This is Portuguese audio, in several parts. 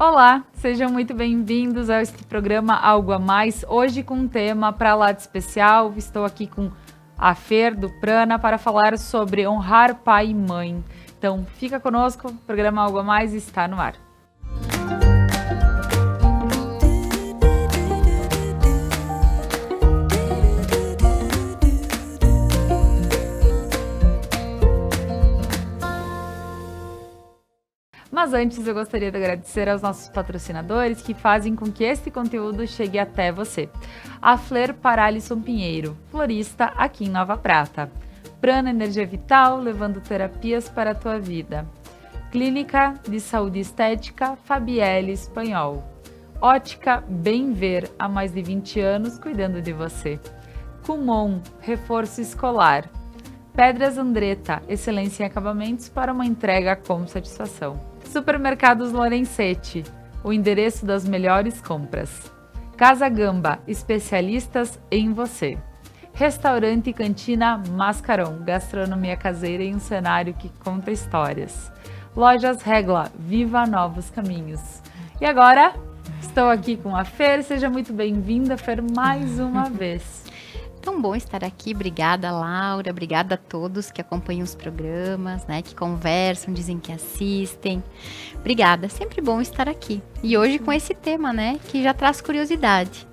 Olá, sejam muito bem-vindos a este programa Algo a Mais. Hoje com um tema para lá de especial. Estou aqui com a Fer do Prana para falar sobre honrar pai e mãe. Então, fica conosco, o programa Algo a Mais está no ar. Mas antes eu gostaria de agradecer aos nossos patrocinadores que fazem com que este conteúdo chegue até você. A Fler Paralisson Pinheiro, florista aqui em Nova Prata. Prana Energia Vital, levando terapias para a tua vida. Clínica de Saúde Estética Fabielle Espanhol. Ótica Bem Ver, há mais de 20 anos cuidando de você. Kumon, reforço escolar. Pedras Andretta, excelência em acabamentos para uma entrega com satisfação. Supermercados Lorenzetti, o endereço das melhores compras. Casa Gamba, especialistas em você. Restaurante e Cantina Mascarão, gastronomia caseira em um cenário que conta histórias. Lojas Regla, viva novos caminhos. E agora, estou aqui com a Fer, seja muito bem-vinda, Fer, mais uma vez. Tão bom estar aqui, obrigada Laura, obrigada a todos que acompanham os programas, né, que conversam, dizem que assistem. Obrigada, sempre bom estar aqui. E hoje com esse tema, né, que já traz curiosidade.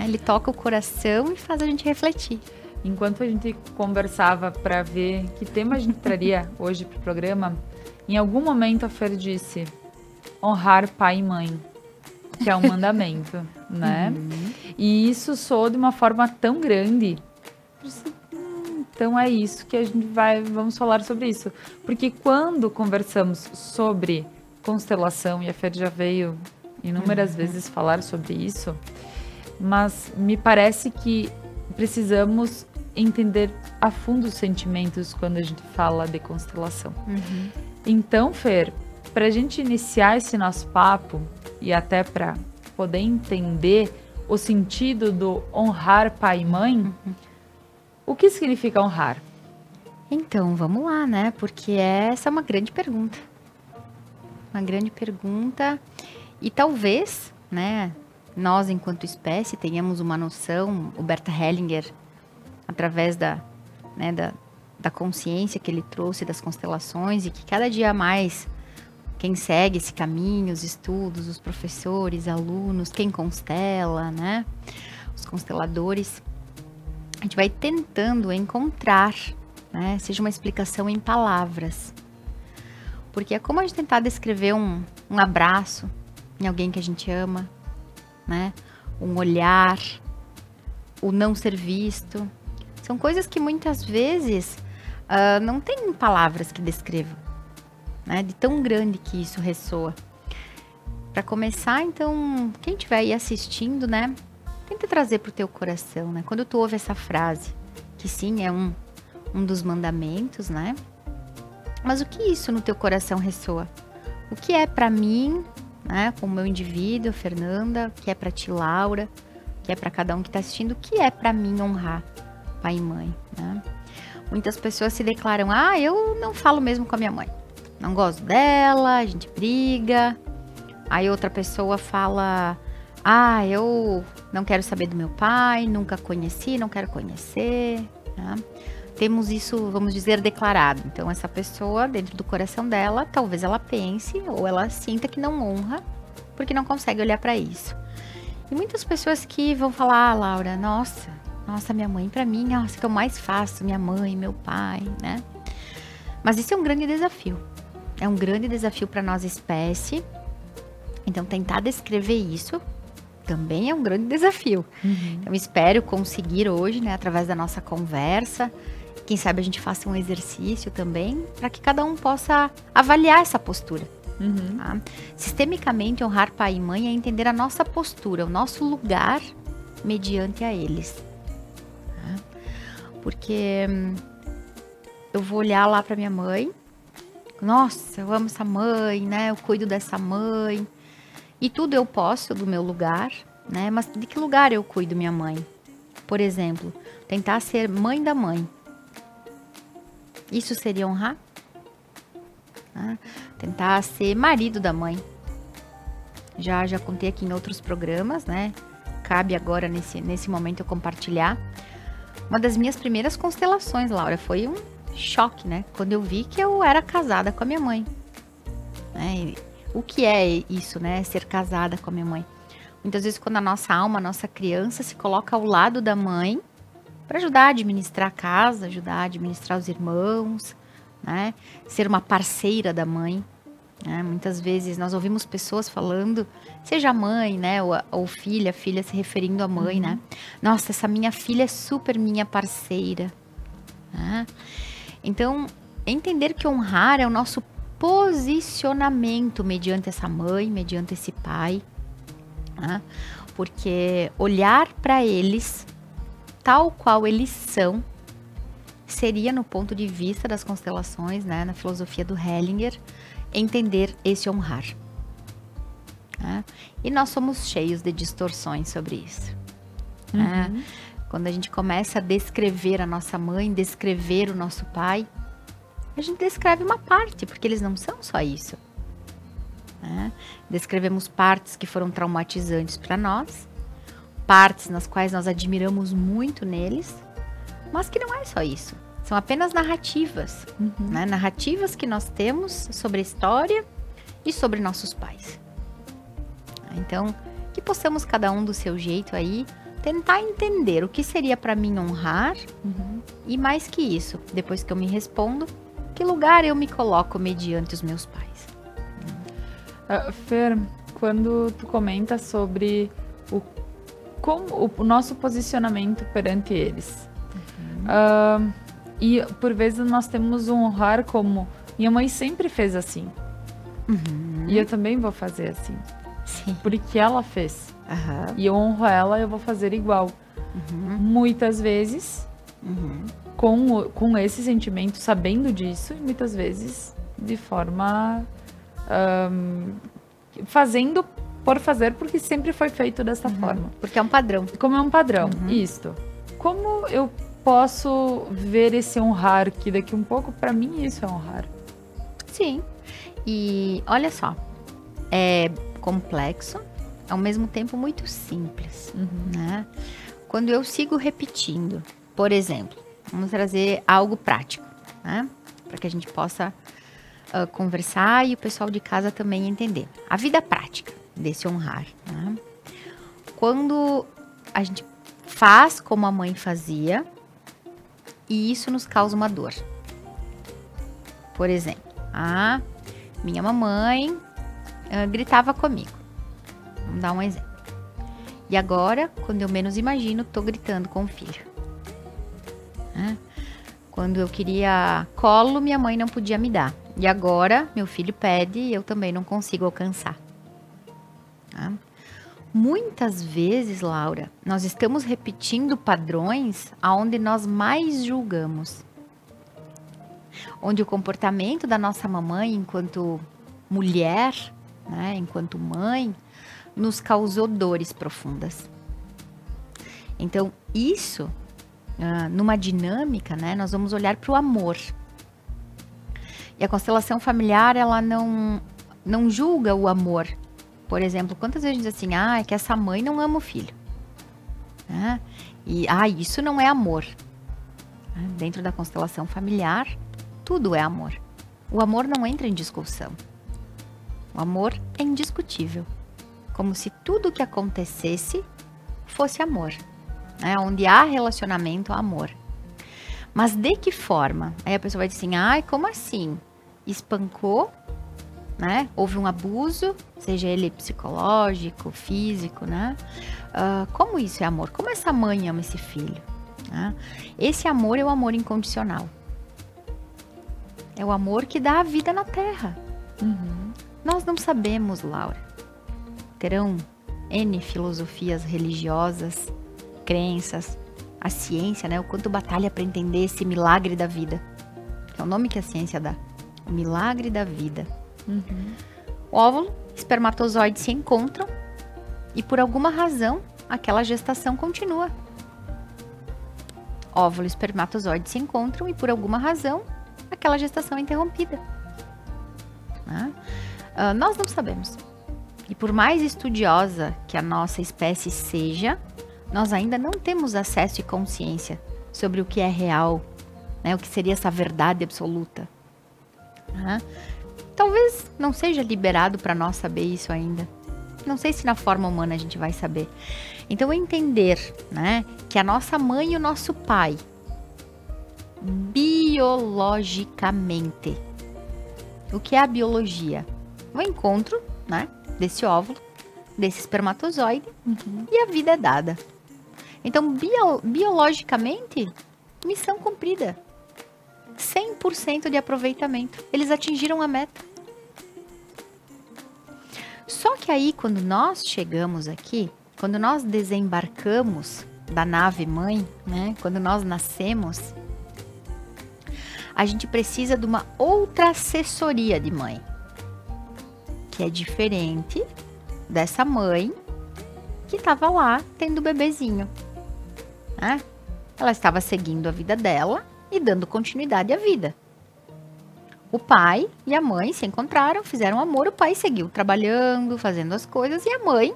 Ele toca o coração e faz a gente refletir. Enquanto a gente conversava para ver que tema a gente traria hoje para o programa, em algum momento a Fer disse honrar pai e mãe, que é um mandamento, né? E isso soou de uma forma tão grande. Então é isso que a gente vamos falar sobre isso. Porque quando conversamos sobre constelação, e a Fer já veio inúmeras vezes falar sobre isso, mas me parece que precisamos entender a fundo os sentimentos quando a gente fala de constelação. Então, Fer, para a gente iniciar esse nosso papo e até para poder entender o sentido do honrar pai e mãe, o que significa honrar? Então, vamos lá, né? Porque essa é uma grande pergunta. Uma grande pergunta. E talvez, né, nós, enquanto espécie, tenhamos uma noção, o Bert Hellinger, através da consciência que ele trouxe das constelações, e que cada dia mais quem segue esse caminho, os estudos, os professores, alunos, quem constela, né? Os consteladores, a gente vai tentando encontrar, né? Seja uma explicação em palavras. Porque é como a gente tentar descrever um abraço em alguém que a gente ama, né? Um olhar, o não ser visto. São coisas que muitas vezes não tem palavras que descrevam. Né, de tão grande que isso ressoa. Para começar, então, quem estiver aí assistindo, né, tenta trazer para o teu coração, né, quando tu ouve essa frase, que sim, é um dos mandamentos, né, mas o que isso no teu coração ressoa? O que é para mim, né, como meu indivíduo, Fernanda, o que é para ti, Laura, o que é para cada um que está assistindo, o que é para mim honrar pai e mãe, né? Muitas pessoas se declaram, eu não falo mesmo com a minha mãe. Não gosto dela, a gente briga. Aí outra pessoa fala, eu não quero saber do meu pai, nunca conheci, não quero conhecer. Né? Temos isso, vamos dizer, declarado. Então essa pessoa, dentro do coração dela, talvez ela pense ou ela sinta que não honra, porque não consegue olhar para isso. E muitas pessoas que vão falar, Laura, nossa, minha mãe para mim, nossa, que eu mais faço, minha mãe, meu pai, né? Mas isso é um grande desafio. É um grande desafio para nós, espécie. Então, tentar descrever isso também é um grande desafio. Então, espero conseguir hoje, né, através da nossa conversa, quem sabe a gente faça um exercício também, para que cada um possa avaliar essa postura. Tá? Sistemicamente, honrar pai e mãe é entender a nossa postura, o nosso lugar mediante a eles. Tá? Porque eu vou olhar lá para minha mãe, nossa, eu amo essa mãe, né? Eu cuido dessa mãe. E tudo eu posso do meu lugar, né? Mas de que lugar eu cuido minha mãe? Por exemplo, tentar ser mãe da mãe. Isso seria honrar? Tentar ser marido da mãe. Já contei aqui em outros programas, né? Cabe agora, nesse momento, eu compartilhar. Uma das minhas primeiras constelações, Laura, foi um choque, né? Quando eu vi que eu era casada com a minha mãe. Né? O que é isso, né? Ser casada com a minha mãe. Muitas vezes, quando a nossa alma, a nossa criança se coloca ao lado da mãe para ajudar a administrar a casa, ajudar a administrar os irmãos, né? Ser uma parceira da mãe. Né? Muitas vezes nós ouvimos pessoas falando, seja mãe, né? Ou filha se referindo à mãe, né? Nossa, essa minha filha é super minha parceira. Né? Então, entender que honrar é o nosso posicionamento mediante essa mãe, mediante esse pai. Né? Porque olhar para eles tal qual eles são seria, no ponto de vista das constelações, né, na filosofia do Hellinger, entender esse honrar. Né? E nós somos cheios de distorções sobre isso. Né? Quando a gente começa a descrever a nossa mãe, descrever o nosso pai, a gente descreve uma parte, porque eles não são só isso. Né? Descrevemos partes que foram traumatizantes para nós, partes nas quais nós admiramos muito neles, mas que não é só isso. São apenas narrativas, né? Narrativas que nós temos sobre a história e sobre nossos pais. Então, que possamos cada um do seu jeito aí tentar entender o que seria para mim honrar e mais que isso, depois que eu me respondo, que lugar eu me coloco mediante os meus pais. Fer, quando tu comenta sobre o nosso posicionamento perante eles, e por vezes nós temos um honrar como minha mãe sempre fez assim, e eu também vou fazer assim. Sim. Porque ela fez. E eu honro ela, eu vou fazer igual. Muitas vezes, com esse sentimento, sabendo disso, e muitas vezes de forma fazendo por fazer, porque sempre foi feito dessa forma. Porque é um padrão. Como é um padrão, isto. Como eu posso ver esse honrar, que daqui um pouco, para mim, isso é honrar? Sim. E olha só, é complexo, ao mesmo tempo muito simples, né? Quando eu sigo repetindo, por exemplo, vamos trazer algo prático, né? Para que a gente possa conversar e o pessoal de casa também entender. A vida prática desse honrar, né? Quando a gente faz como a mãe fazia e isso nos causa uma dor. Por exemplo, a minha mamãe gritava comigo. Vamos dar um exemplo. E agora, quando eu menos imagino, tô gritando com o filho. Quando eu queria colo, minha mãe não podia me dar. E agora, meu filho pede e eu também não consigo alcançar. Muitas vezes, Laura, nós estamos repetindo padrões aonde nós mais julgamos. Onde o comportamento da nossa mamãe, enquanto mulher, né, enquanto mãe, nos causou dores profundas. Então, isso, numa dinâmica, né, nós vamos olhar para o amor. E a constelação familiar, ela não julga o amor. Por exemplo, quantas vezes a gente diz assim, é que essa mãe não ama o filho. E, isso não é amor. Dentro da constelação familiar, tudo é amor. O amor não entra em discussão. O amor é indiscutível. Como se tudo que acontecesse fosse amor. Onde há relacionamento, há amor. Mas de que forma? Aí a pessoa vai dizer assim, como assim? Espancou, né? Houve um abuso, seja ele psicológico, físico, né? Como isso é amor? Como essa mãe ama esse filho? Esse amor é o amor incondicional. É o amor que dá a vida na terra. Nós não sabemos, Laura. Terão N filosofias religiosas, crenças, a ciência, né? O quanto batalha para entender esse milagre da vida. Que é o nome que a ciência dá. O milagre da vida. O óvulo, espermatozoide se encontram e por alguma razão aquela gestação continua. Óvulo e espermatozoide se encontram e por alguma razão aquela gestação é interrompida. Nós não sabemos. E por mais estudiosa que a nossa espécie seja, nós ainda não temos acesso e consciência sobre o que é real, né? O que seria essa verdade absoluta. Talvez não seja liberado para nós saber isso ainda. Não sei se na forma humana a gente vai saber. Então, entender, né, que a nossa mãe e o nosso pai, biologicamente, o que é a biologia? O encontro, né, desse óvulo, desse espermatozoide, e a vida é dada. Então, biologicamente, missão cumprida. 100% de aproveitamento. Eles atingiram a meta. Só que aí, quando nós chegamos aqui, quando nós desembarcamos da nave mãe, né? Quando nós nascemos, a gente precisa de uma outra assessoria de mãe, que é diferente dessa mãe que estava lá tendo o bebezinho, né? Ela estava seguindo a vida dela e dando continuidade à vida. O pai e a mãe se encontraram, fizeram amor, o pai seguiu trabalhando, fazendo as coisas, e a mãe,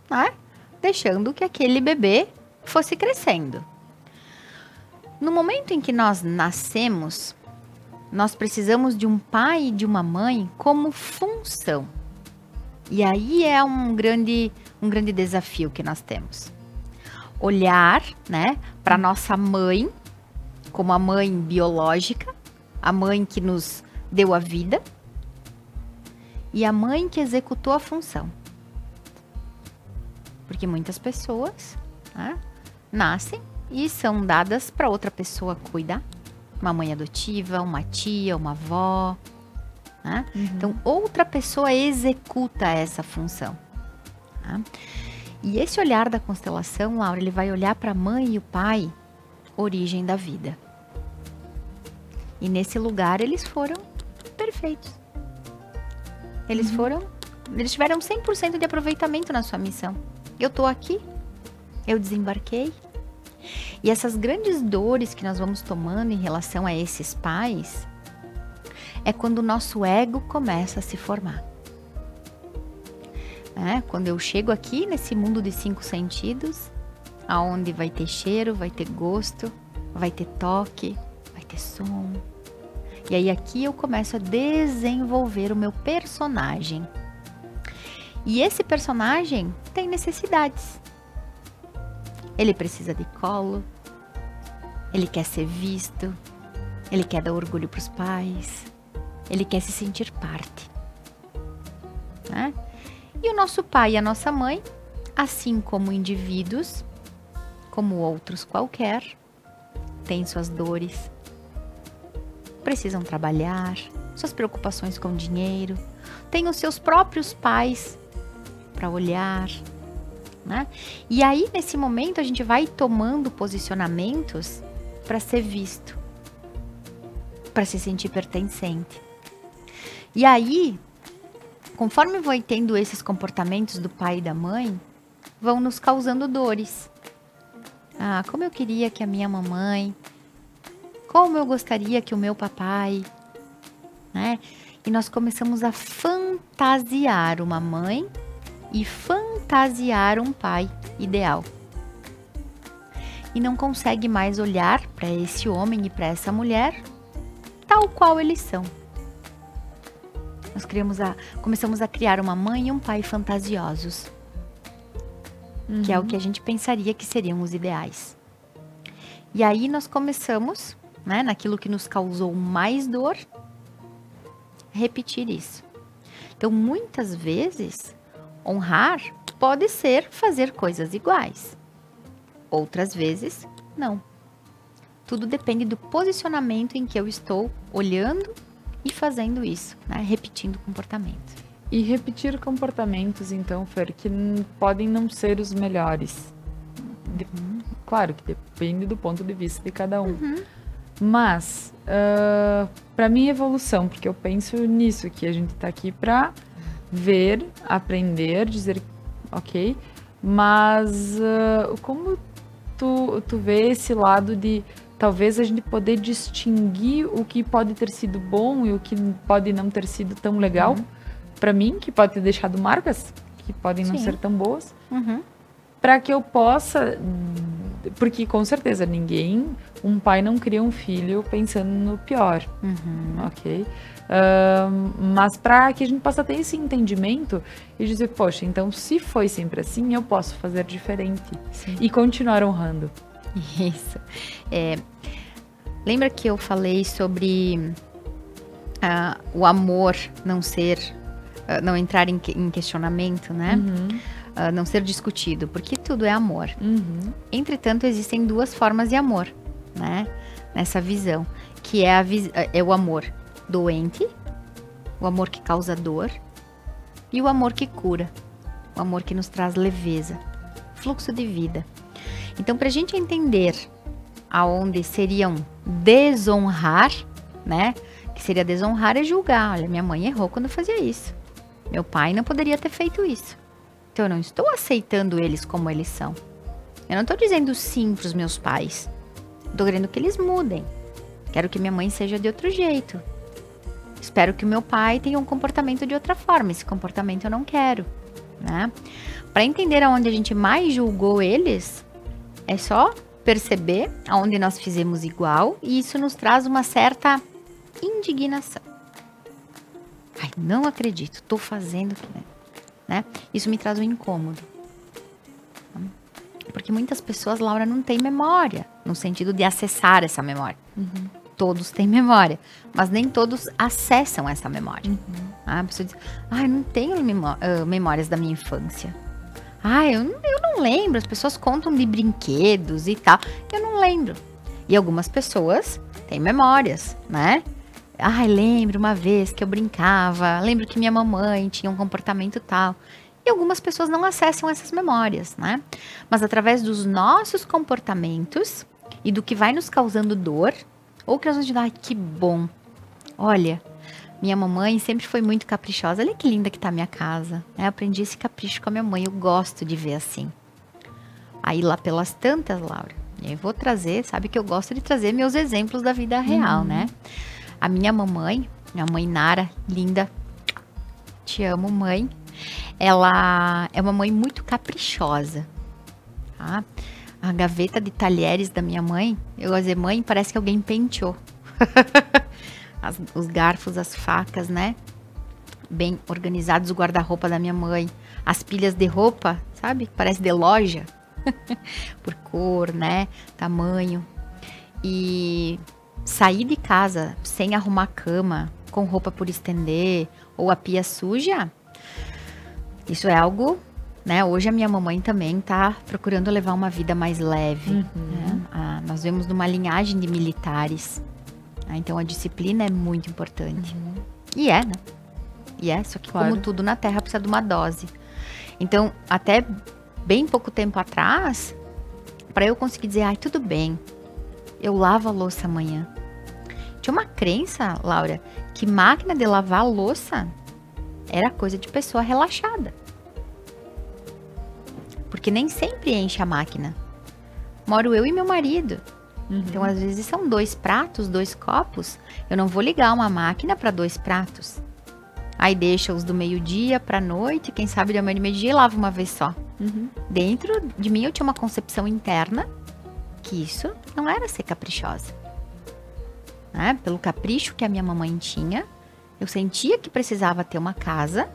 né, deixando que aquele bebê fosse crescendo. No momento em que nós nascemos, nós precisamos de um pai e de uma mãe como função. E aí é um grande desafio que nós temos. Olhar, né, para nossa mãe como a mãe biológica, a mãe que nos deu a vida e a mãe que executou a função. Porque muitas pessoas, né, nascem e são dadas para outra pessoa cuidar. Uma mãe adotiva, uma tia, uma avó, né? Então, outra pessoa executa essa função. Tá? E esse olhar da constelação, Laura, ele vai olhar para a mãe e o pai, origem da vida. E nesse lugar eles foram perfeitos. Eles tiveram 100% de aproveitamento na sua missão. Eu tô aqui, eu desembarquei. E essas grandes dores que nós vamos tomando em relação a esses pais, é quando o nosso ego começa a se formar. Quando eu chego aqui nesse mundo de 5 sentidos, aonde vai ter cheiro, vai ter gosto, vai ter toque, vai ter som. E aí aqui eu começo a desenvolver o meu personagem. E esse personagem tem necessidades. Ele precisa de colo, ele quer ser visto, ele quer dar orgulho para os pais, ele quer se sentir parte. Né? E o nosso pai e a nossa mãe, assim como indivíduos, como outros qualquer, têm suas dores, precisam trabalhar, suas preocupações com dinheiro, têm os seus próprios pais para olhar, né? E aí, nesse momento, a gente vai tomando posicionamentos para ser visto, para se sentir pertencente. E aí, conforme vai tendo esses comportamentos do pai e da mãe, vão nos causando dores. Ah, como eu queria que a minha mamãe, como eu gostaria que o meu papai, né? E nós começamos a fantasiar uma mãe e fantasiar um pai ideal. E não consegue mais olhar para esse homem e para essa mulher tal qual eles são. Nós começamos a criar uma mãe e um pai fantasiosos, que é o que a gente pensaria que seriam os ideais. E aí nós começamos, né, naquilo que nos causou mais dor, repetir isso. Então, muitas vezes, honrar pode ser fazer coisas iguais. Outras vezes, não. Tudo depende do posicionamento em que eu estou olhando e fazendo isso, né? Repetindo o comportamento. E repetir comportamentos, então, Fer, que podem não ser os melhores. Claro que depende do ponto de vista de cada um. Mas, para mim, evolução, porque eu penso nisso, que a gente está aqui para ver, aprender, dizer, ok, mas como tu vê esse lado de talvez a gente poder distinguir o que pode ter sido bom e o que pode não ter sido tão legal para mim, que pode ter deixado marcas? que podem não Sim. ser tão boas, Uhum. para que eu possa, porque com certeza um pai não cria um filho pensando no pior, Uhum. ok? Mas para que a gente possa ter esse entendimento e dizer, poxa, então se foi sempre assim, eu posso fazer diferente Sim. e continuar honrando. Isso. Lembra que eu falei sobre o amor não entrar em questionamento, né? Não ser discutido, porque tudo é amor. Entretanto, existem duas formas de amor, né? Nessa visão, que é o amor doente, o amor que causa dor e o amor que cura, o amor que nos traz leveza, fluxo de vida. Então, para a gente entender aonde seriam desonrar, né? Que seria desonrar é julgar. Olha, minha mãe errou quando fazia isso. Meu pai não poderia ter feito isso. Então, eu não estou aceitando eles como eles são. Eu não estou dizendo sim para os meus pais. Estou querendo que eles mudem. Quero que minha mãe seja de outro jeito. Espero que o meu pai tenha um comportamento de outra forma. Esse comportamento eu não quero, né? Para entender aonde a gente mais julgou eles, é só perceber aonde nós fizemos igual e isso nos traz uma certa indignação. Ai, não acredito, tô fazendo, né? Isso me traz um incômodo. Porque muitas pessoas, Laura, não têm memória, no sentido de acessar essa memória. Todos têm memória, mas nem todos acessam essa memória. A pessoa diz, ai, não tenho memórias da minha infância. Ai, eu não lembro, as pessoas contam de brinquedos e tal, eu não lembro. E algumas pessoas têm memórias, né? Ai, lembro uma vez que eu brincava, lembro que minha mamãe tinha um comportamento tal. E algumas pessoas não acessam essas memórias, né? Mas através dos nossos comportamentos e do que vai nos causando dor, ou que nós vamos dizer, ai, que bom. Olha, minha mamãe sempre foi muito caprichosa. Olha que linda que tá a minha casa. Eu aprendi esse capricho com a minha mãe, eu gosto de ver assim. Aí lá pelas tantas, Laura, eu vou trazer, sabe que eu gosto de trazer meus exemplos da vida real, né? A minha mãe Nara, linda, te amo, mãe. Ela é uma mãe muito caprichosa, tá? A gaveta de talheres da minha mãe, eu gosto de dizer, mãe, parece que alguém penteou. Os garfos, as facas, né? Bem organizados, o guarda-roupa da minha mãe. As pilhas de roupa, sabe? Parece de loja. Por cor, né? Tamanho. E sair de casa sem arrumar a cama, com roupa por estender, ou a pia suja, isso é algo, né? Hoje a minha mamãe também tá procurando levar uma vida mais leve. Né? Nós vemos numa linhagem de militares. Então a disciplina é muito importante. E é, né? E é, só que Claro. como tudo na Terra precisa de uma dose. Então, até bem pouco tempo atrás, para eu conseguir dizer, ai, tudo bem, eu lavo a louça amanhã. Tinha uma crença, Laura, que máquina de lavar a louça era coisa de pessoa relaxada. Porque nem sempre enche a máquina. Moro eu e meu marido. Então, às vezes, são 2 pratos, 2 copos. Eu não vou ligar uma máquina para 2 pratos. Aí deixa os do meio-dia para noite, quem sabe da manhã de meio-dia e lava uma vez só. Dentro de mim eu tinha uma concepção interna que isso não era ser caprichosa. Né? Pelo capricho que a minha mamãe tinha, eu sentia que precisava ter uma casa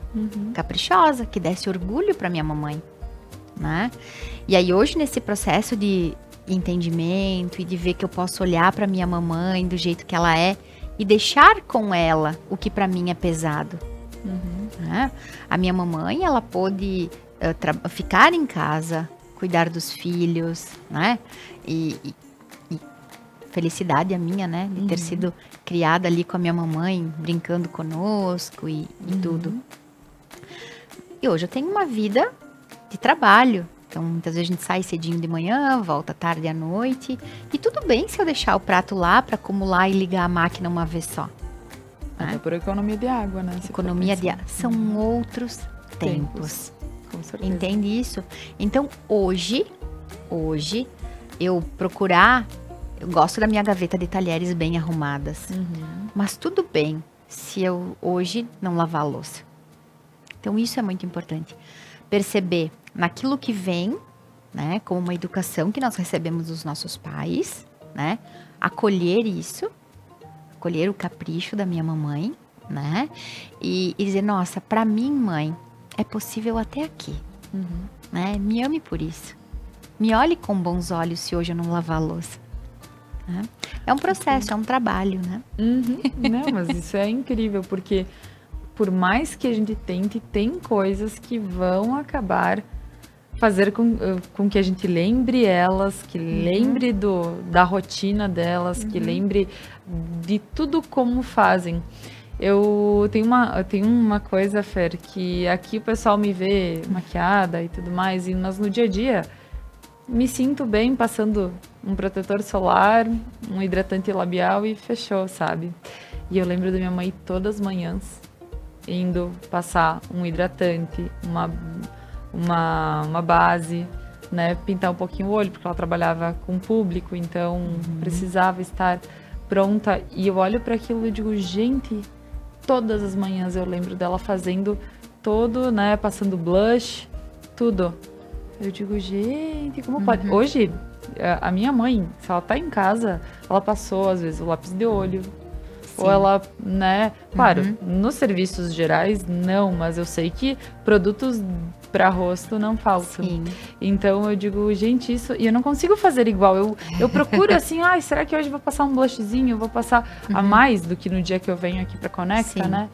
caprichosa, que desse orgulho para minha mamãe. Né? E aí hoje, nesse processo de entendimento e de ver que eu posso olhar para minha mamãe do jeito que ela é e deixar com ela o que para mim é pesado. Né? A minha mamãe, ela pôde ficar em casa, cuidar dos filhos, né? E felicidade a minha, né? De ter sido criada ali com a minha mamãe, brincando conosco e tudo. E hoje eu tenho uma vida de trabalho. Então, muitas vezes a gente sai cedinho de manhã, volta tarde à noite. E tudo bem se eu deixar o prato lá para acumular e ligar a máquina uma vez só. Até por economia de água, né? Economia de água. São outros tempos. Com certeza. Entende isso? Então, hoje, eu gosto da minha gaveta de talheres bem arrumadas. Mas tudo bem se eu hoje não lavar a louça. Então, isso é muito importante. perceber naquilo que vem, né? Como uma educação que nós recebemos dos nossos pais, né? Acolher isso, acolher o capricho da minha mamãe, né? E dizer, nossa, para mim, mãe, é possível até aqui, né? Me ame por isso. Me olhe com bons olhos se hoje eu não lavar a louça. Né? É um processo, é um trabalho, né? Não, mas isso é incrível, porque por mais que a gente tente, tem coisas que vão acabar fazer com que a gente lembre elas, que lembre da rotina delas, que lembre de tudo como fazem. Eu tenho uma coisa, Fer, que aqui o pessoal me vê maquiada e tudo mais, mas no dia a dia me sinto bem passando um protetor solar, um hidratante labial e fechou, sabe? E eu lembro da minha mãe todas as manhãs indo passar um hidratante, uma base, né? Pintar um pouquinho o olho, porque ela trabalhava com público, então precisava estar pronta. E eu olho para aquilo e digo, gente, todas as manhãs eu lembro dela fazendo todo, né? Passando blush, tudo. Eu digo, gente, como pode? Hoje, a minha mãe, se ela tá em casa, ela passou, às vezes, o lápis de olho. Sim. Ou ela, né? Claro, nos serviços gerais, não, mas eu sei que produtos para rosto não faltam. Sim. Então, eu digo, gente, isso... E eu não consigo fazer igual. Eu procuro, assim, será que hoje eu vou passar um blushzinho? Eu vou passar a mais do que no dia que eu venho aqui para Conecta, né?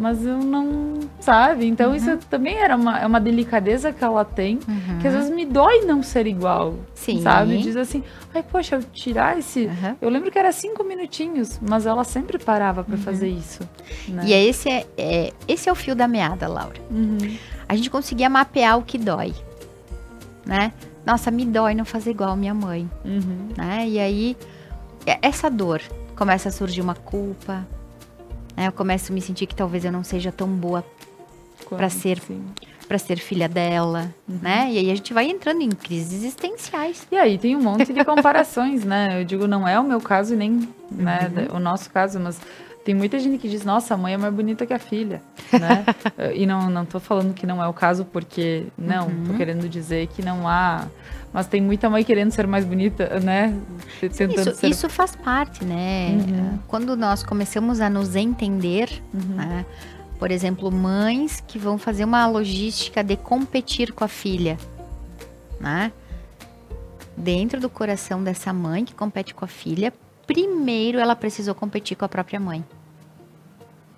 Mas eu não, sabe? Então isso também é uma delicadeza que ela tem, que às vezes me dói não ser igual, sabe? Diz assim, poxa, eu tirar esse... Eu lembro que era 5 minutinhos, mas ela sempre parava para fazer isso. Né? E esse é o fio da meada, Laura. A gente conseguia mapear o que dói, né? Nossa, me dói não fazer igual a minha mãe, né? E aí, essa dor, começa a surgir uma culpa, eu começo a me sentir que talvez eu não seja tão boa para ser filha dela, né? E aí a gente vai entrando em crises existenciais. E aí tem um monte de comparações, né? Eu digo, não é o meu caso e nem o nosso caso, mas tem muita gente que diz, nossa, a mãe é mais bonita que a filha, né? E não tô falando que não é o caso porque, não, tô querendo dizer que não há... Mas tem muita mãe querendo ser mais bonita, né? Isso faz parte, né? Quando nós começamos a nos entender, né? Por exemplo, mães que vão fazer uma logística de competir com a filha, né? Dentro do coração dessa mãe que compete com a filha, primeiro ela precisou competir com a própria mãe.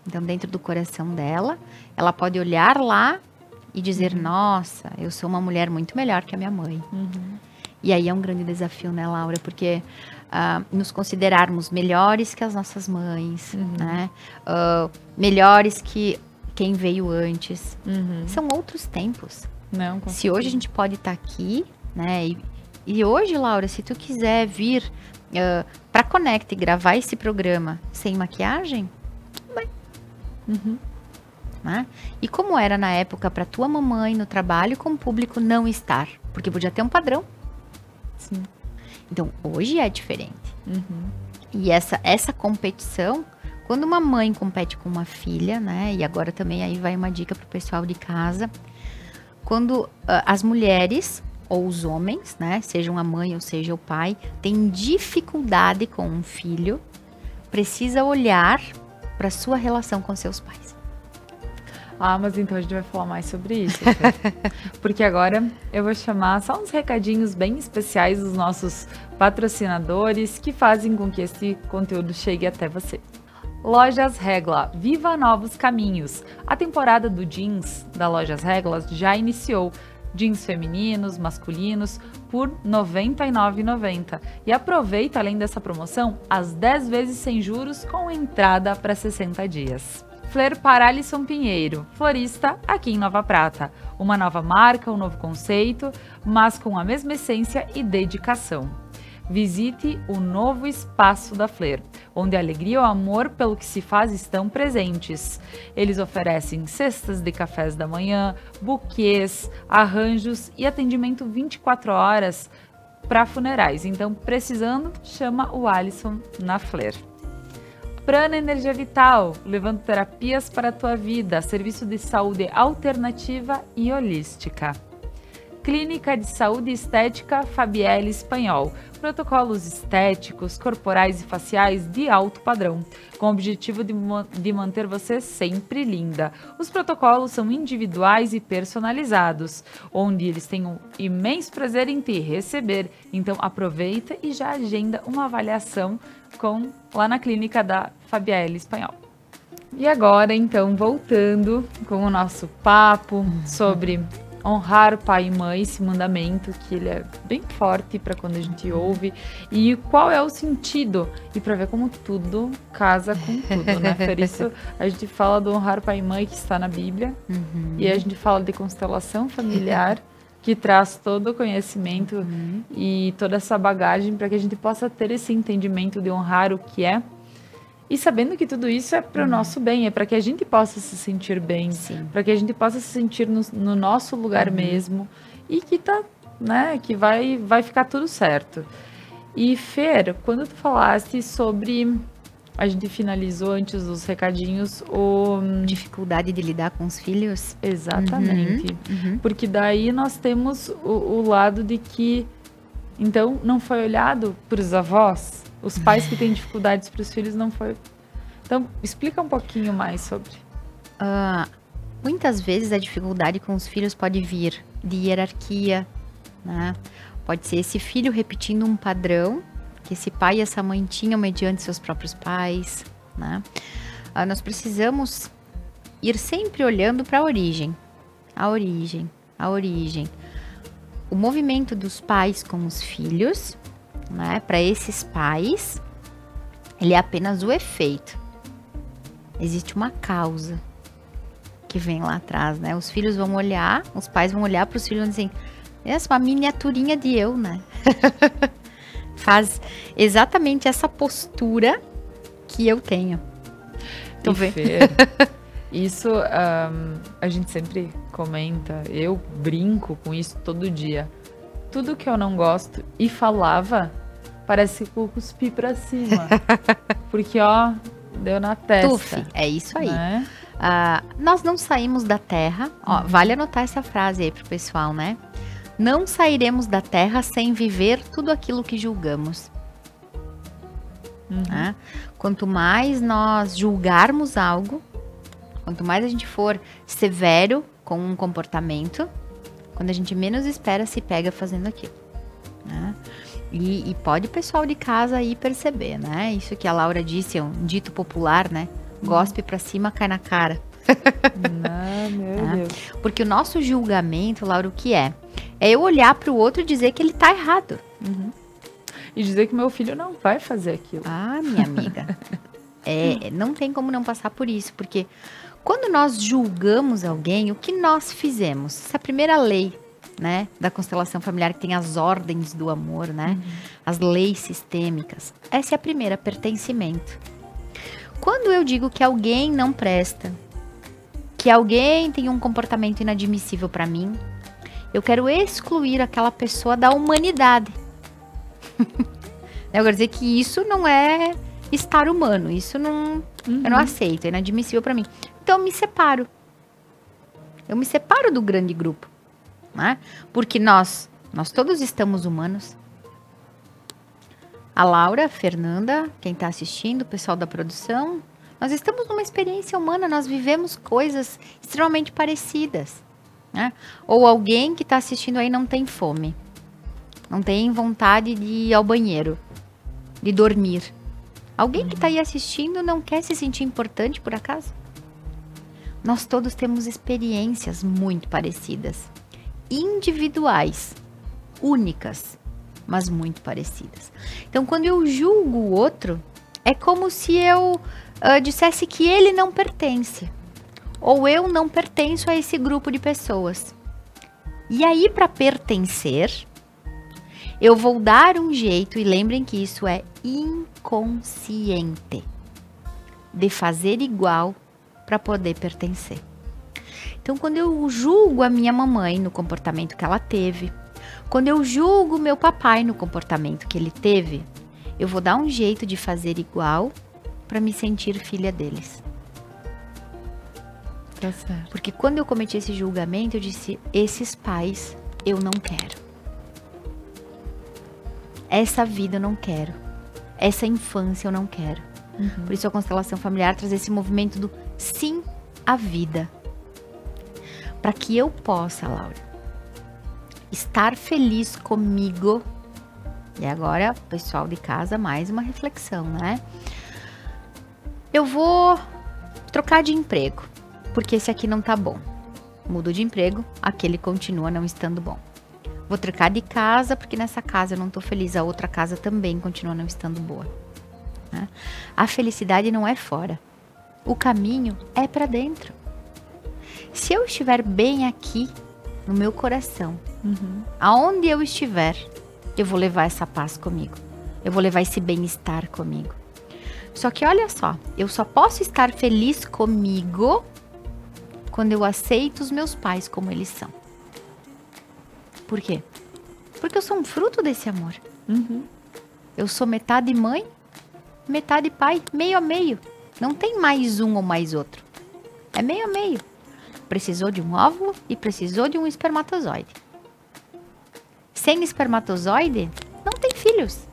Então, dentro do coração dela, ela pode olhar lá e dizer, nossa, eu sou uma mulher muito melhor que a minha mãe. E aí é um grande desafio, né, Laura? Porque nos considerarmos melhores que as nossas mães, né? Melhores que quem veio antes. São outros tempos. Não, se hoje a gente pode estar aqui, né? E hoje, Laura, se tu quiser vir para Conecta e gravar esse programa sem maquiagem, vai. Né? E como era na época para tua mamãe no trabalho com o público não estar? Porque podia ter um padrão. Sim. Então, hoje é diferente. E essa competição, quando uma mãe compete com uma filha, né? E agora também aí vai uma dica pro pessoal de casa. Quando as mulheres ou os homens, né? Sejam a mãe ou seja o pai, têm dificuldade com um filho, precisa olhar para sua relação com seus pais. Mas então a gente vai falar mais sobre isso. Porque agora eu vou chamar só uns recadinhos bem especiais dos nossos patrocinadores que fazem com que esse conteúdo chegue até você. Lojas Regla, viva novos caminhos. A temporada do jeans da Lojas Regla já iniciou. Jeans femininos, masculinos, por R$ 99,90. E aproveita, além dessa promoção, as 10 vezes sem juros com entrada para 60 dias. Fler Paralisson Pinheiro, florista aqui em Nova Prata. Uma nova marca, um novo conceito, mas com a mesma essência e dedicação. Visite o novo espaço da Fler, onde a alegria e o amor pelo que se faz estão presentes. Eles oferecem cestas de cafés da manhã, buquês, arranjos e atendimento 24 horas para funerais. Então, precisando, chama o Alisson na Fler. Prana Energia Vital, levando terapias para a tua vida, serviço de saúde alternativa e holística. Clínica de Saúde Estética Fabielle Espanhol, protocolos estéticos, corporais e faciais de alto padrão, com o objetivo de manter você sempre linda. Os protocolos são individuais e personalizados, onde eles têm um imenso prazer em te receber. Então aproveita e já agenda uma avaliação lá na clínica da Fabielle Espanhol. E agora, então, voltando com o nosso papo sobre honrar pai e mãe, esse mandamento que ele é bem forte para quando a gente ouve, e qual é o sentido, e para ver como tudo casa com tudo, né? Por isso a gente fala do honrar pai e mãe que está na Bíblia, e a gente fala de constelação familiar, que traz todo o conhecimento e toda essa bagagem para que a gente possa ter esse entendimento de honrar o que é, e sabendo que tudo isso é para o nosso bem, é para que a gente possa se sentir bem, para que a gente possa se sentir no nosso lugar mesmo, e que que vai ficar tudo certo. E Fer, quando tu falaste sobre, a gente finalizou antes dos recadinhos, dificuldade de lidar com os filhos. Exatamente. Porque daí nós temos o lado de que, então, não foi olhado para os avós. Os pais que têm dificuldades para os filhos não foi. Então, explica um pouquinho mais sobre. Muitas vezes a dificuldade com os filhos pode vir de hierarquia, né? Pode ser esse filho repetindo um padrão que esse pai e essa mãe tinham mediante seus próprios pais, né? Nós precisamos ir sempre olhando para a origem. O movimento dos pais com os filhos, né, para esses pais, ele é apenas o efeito. Existe uma causa que vem lá atrás, né? Os filhos vão olhar, os pais vão olhar para os filhos e dizer, essa é uma miniaturinha de eu, né? Faz exatamente essa postura que eu tenho. Então, isso a gente sempre comenta, eu brinco com isso todo dia. Tudo que eu não gosto e falava, parece que eu cuspi pra cima. Porque, deu na testa. Tuf, é isso aí. Né? Nós não saímos da terra, vale anotar essa frase aí pro pessoal, né? Não sairemos da terra sem viver tudo aquilo que julgamos. Né? Quanto mais nós julgarmos algo, quanto mais a gente for severo com um comportamento, quando a gente menos espera, se pega fazendo aquilo, né? E pode o pessoal de casa aí perceber, né? Isso que a Laura disse, é um dito popular, né? Gospe pra cima, cai na cara. Meu Deus. Porque o nosso julgamento, Laura, o que é? É eu olhar pro outro e dizer que ele tá errado. E dizer que meu filho não vai fazer aquilo. Minha amiga. Não tem como não passar por isso, porque quando nós julgamos alguém, o que nós fizemos? Essa primeira lei, né, da constelação familiar, que tem as ordens do amor, né? As leis sistêmicas. Essa é a primeira, pertencimento. Quando eu digo que alguém não presta, que alguém tem um comportamento inadmissível para mim, eu quero excluir aquela pessoa da humanidade. Eu quero dizer que isso não é estar humano, isso não, eu não aceito, é inadmissível para mim. Então eu me separo. Eu me separo do grande grupo, né? Porque nós todos estamos humanos. A Laura, a Fernanda, quem está assistindo, o pessoal da produção, nós estamos numa experiência humana, nós vivemos coisas extremamente parecidas, né? Ou alguém que está assistindo aí não tem fome, não tem vontade de ir ao banheiro, de dormir. Alguém que está aí assistindo não quer se sentir importante, por acaso? Nós todos temos experiências muito parecidas, individuais, únicas, mas muito parecidas. Então, quando eu julgo o outro, é como se eu dissesse que ele não pertence, ou eu não pertenço a esse grupo de pessoas. E aí, para pertencer, eu vou dar um jeito, e lembrem que isso é inconsciente, de fazer igual para poder pertencer. Então, quando eu julgo a minha mamãe no comportamento que ela teve, quando eu julgo meu papai no comportamento que ele teve, eu vou dar um jeito de fazer igual para me sentir filha deles. Tá certo. Porque quando eu cometi esse julgamento, eu disse, esses pais eu não quero. Essa vida eu não quero. Essa infância eu não quero. Por isso a constelação familiar traz esse movimento do sim à vida. Para que eu possa, Laura, estar feliz comigo. E agora, pessoal de casa, mais uma reflexão, né? Eu vou trocar de emprego, porque esse aqui não tá bom. Mudo de emprego, aquele continua não estando bom. Vou trocar de casa, porque nessa casa eu não tô feliz, a outra casa também continua não estando boa. Né? A felicidade não é fora. O caminho é para dentro. Se eu estiver bem aqui, no meu coração, aonde eu estiver, eu vou levar essa paz comigo. Eu vou levar esse bem-estar comigo. Só que olha só, eu só posso estar feliz comigo quando eu aceito os meus pais como eles são. Por quê? Porque eu sou um fruto desse amor. Eu sou metade mãe, metade pai, meio a meio. Não tem mais um ou mais outro. É meio a meio. Precisou de um óvulo e precisou de um espermatozoide. Sem espermatozoide, não tem filhos.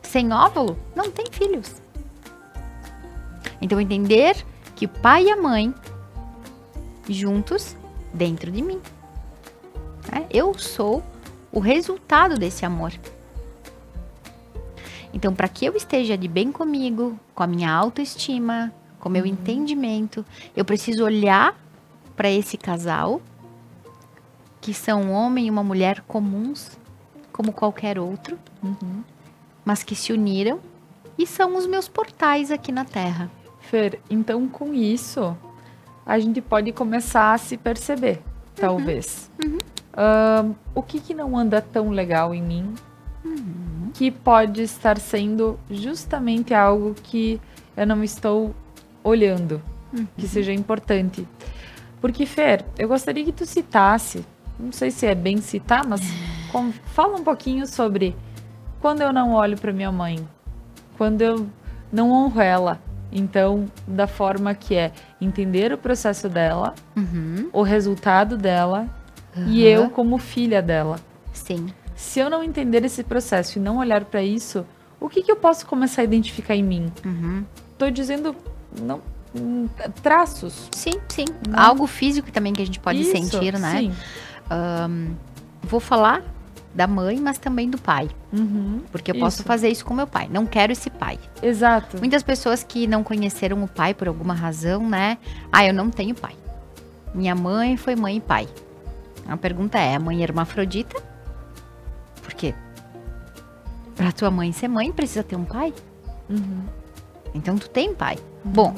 Sem óvulo, não tem filhos. Então, entender que o pai e a mãe, juntos, dentro de mim. Né? Eu sou o resultado desse amor. Então, para que eu esteja de bem comigo, com a minha autoestima, com o meu entendimento, eu preciso olhar para esse casal, que são um homem e uma mulher comuns, como qualquer outro, mas que se uniram e são os meus portais aqui na Terra. Fer, então com isso, a gente pode começar a se perceber, talvez. O que não anda tão legal em mim, que pode estar sendo justamente algo que eu não estou olhando, que seja importante. Porque, Fer, eu gostaria que tu citasse, não sei se é bem citar, mas fala um pouquinho sobre quando eu não olho para minha mãe, quando eu não honro ela. Então, da forma que é entender o processo dela, o resultado dela e eu como filha dela. Sim. Se eu não entender esse processo e não olhar para isso, o que eu posso começar a identificar em mim? Tô dizendo não, traços. Sim, sim. Algo físico também que a gente pode Isso, sentir, né? Sim. Vou falar da mãe, mas também do pai. Porque eu posso fazer isso com meu pai. Não quero esse pai. Exato. Muitas pessoas que não conheceram o pai por alguma razão, né? Eu não tenho pai. Minha mãe foi mãe e pai. A pergunta é, a mãe hermafrodita? Por quê? Pra tua mãe ser mãe, precisa ter um pai? Então, tu tem pai. Bom,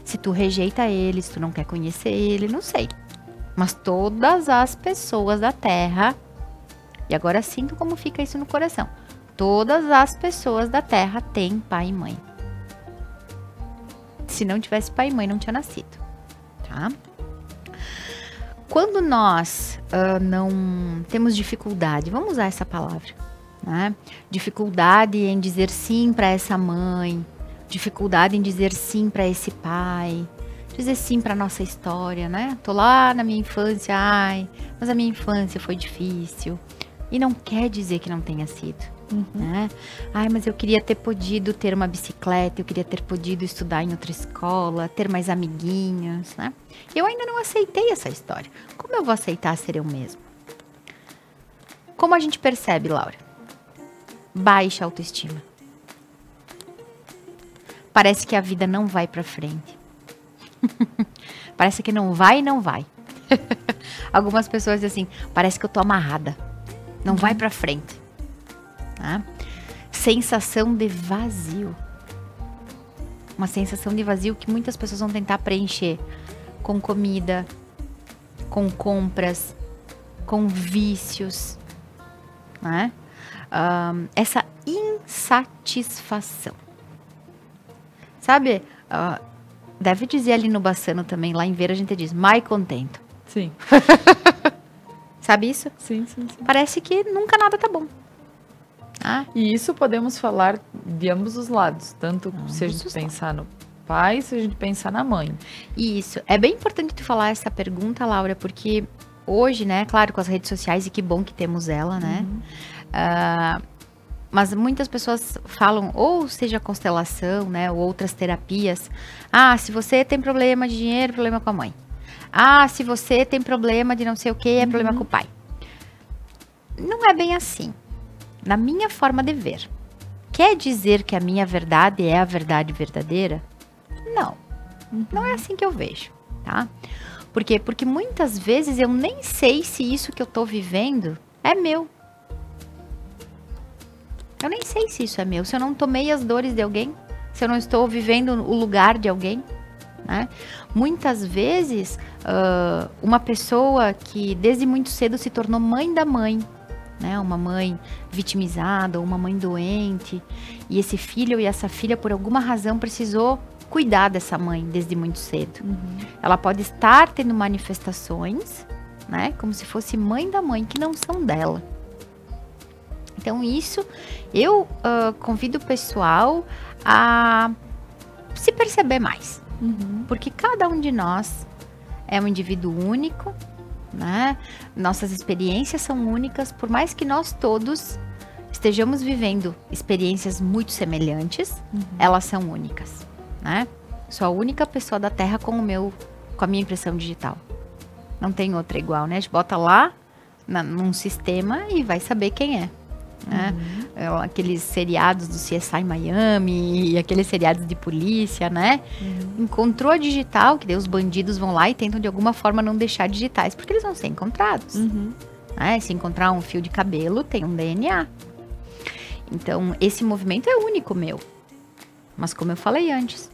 se tu rejeita ele, se tu não quer conhecer ele, não sei. Mas todas as pessoas da Terra, e agora sinto como fica isso no coração, todas as pessoas da Terra têm pai e mãe. Se não tivesse pai e mãe, não tinha nascido. Tá? Quando nós não temos dificuldade, vamos usar essa palavra, né? Dificuldade em dizer sim para essa mãe, dificuldade em dizer sim para esse pai, dizer sim para nossa história, né? Tô lá na minha infância, mas a minha infância foi difícil. E não quer dizer que não tenha sido, né? Mas eu queria ter podido ter uma bicicleta, eu queria ter podido estudar em outra escola, ter mais amiguinhos, né? Eu ainda não aceitei essa história. Como eu vou aceitar ser eu mesma? Como a gente percebe, Laura? Baixa autoestima. Parece que a vida não vai pra frente. Parece que não vai e não vai. Algumas pessoas dizem assim, parece que eu tô amarrada. Não vai pra frente. Tá? Sensação de vazio. Uma sensação de vazio que muitas pessoas vão tentar preencher com comida, com compras, com vícios. Né? Essa insatisfação. Sabe? Deve dizer ali no Bassano também, lá em Vera a gente diz, mais contento. Sim. Sabe isso? Sim. Parece que nunca nada tá bom. E isso podemos falar de ambos os lados, tanto se a gente pensar no pai, se a gente pensar na mãe. Isso. É bem importante tu falar essa pergunta, Laura, porque hoje, né, claro, com as redes sociais, e que bom que temos ela, né? Mas muitas pessoas falam, ou seja constelação, né, ou outras terapias. Ah, se você tem problema de dinheiro, problema com a mãe. Ah, se você tem problema de não sei o que, é problema com o pai. Não é bem assim. Na minha forma de ver. Quer dizer que a minha verdade é a verdade verdadeira? Não. Não é assim que eu vejo, tá? Por quê? Porque muitas vezes eu nem sei se isso que eu tô vivendo é meu. Eu nem sei se isso é meu. Se eu não tomei as dores de alguém, se eu não estou vivendo o lugar de alguém, né? Muitas vezes, uma pessoa que desde muito cedo se tornou mãe da mãe, né? Uma mãe vitimizada, uma mãe doente, e esse filho e essa filha, por alguma razão, precisou cuidar dessa mãe desde muito cedo. Ela pode estar tendo manifestações, né? Como se fosse mãe da mãe, que não são dela. Então, isso, eu convido o pessoal a se perceber mais. Porque cada um de nós é um indivíduo único, né? Nossas experiências são únicas, por mais que nós todos estejamos vivendo experiências muito semelhantes, elas são únicas, né? Sou a única pessoa da Terra com a minha impressão digital. Não tem outra igual, né? A gente bota lá num sistema e vai saber quem é. Né? Aqueles seriados do CSI Miami e aqueles seriados de polícia, né? Encontrou a digital, que daí os bandidos vão lá e tentam de alguma forma não deixar digitais, porque eles vão ser encontrados. Né? Se encontrar um fio de cabelo, tem um DNA. Então, esse movimento é único meu. Mas como eu falei antes,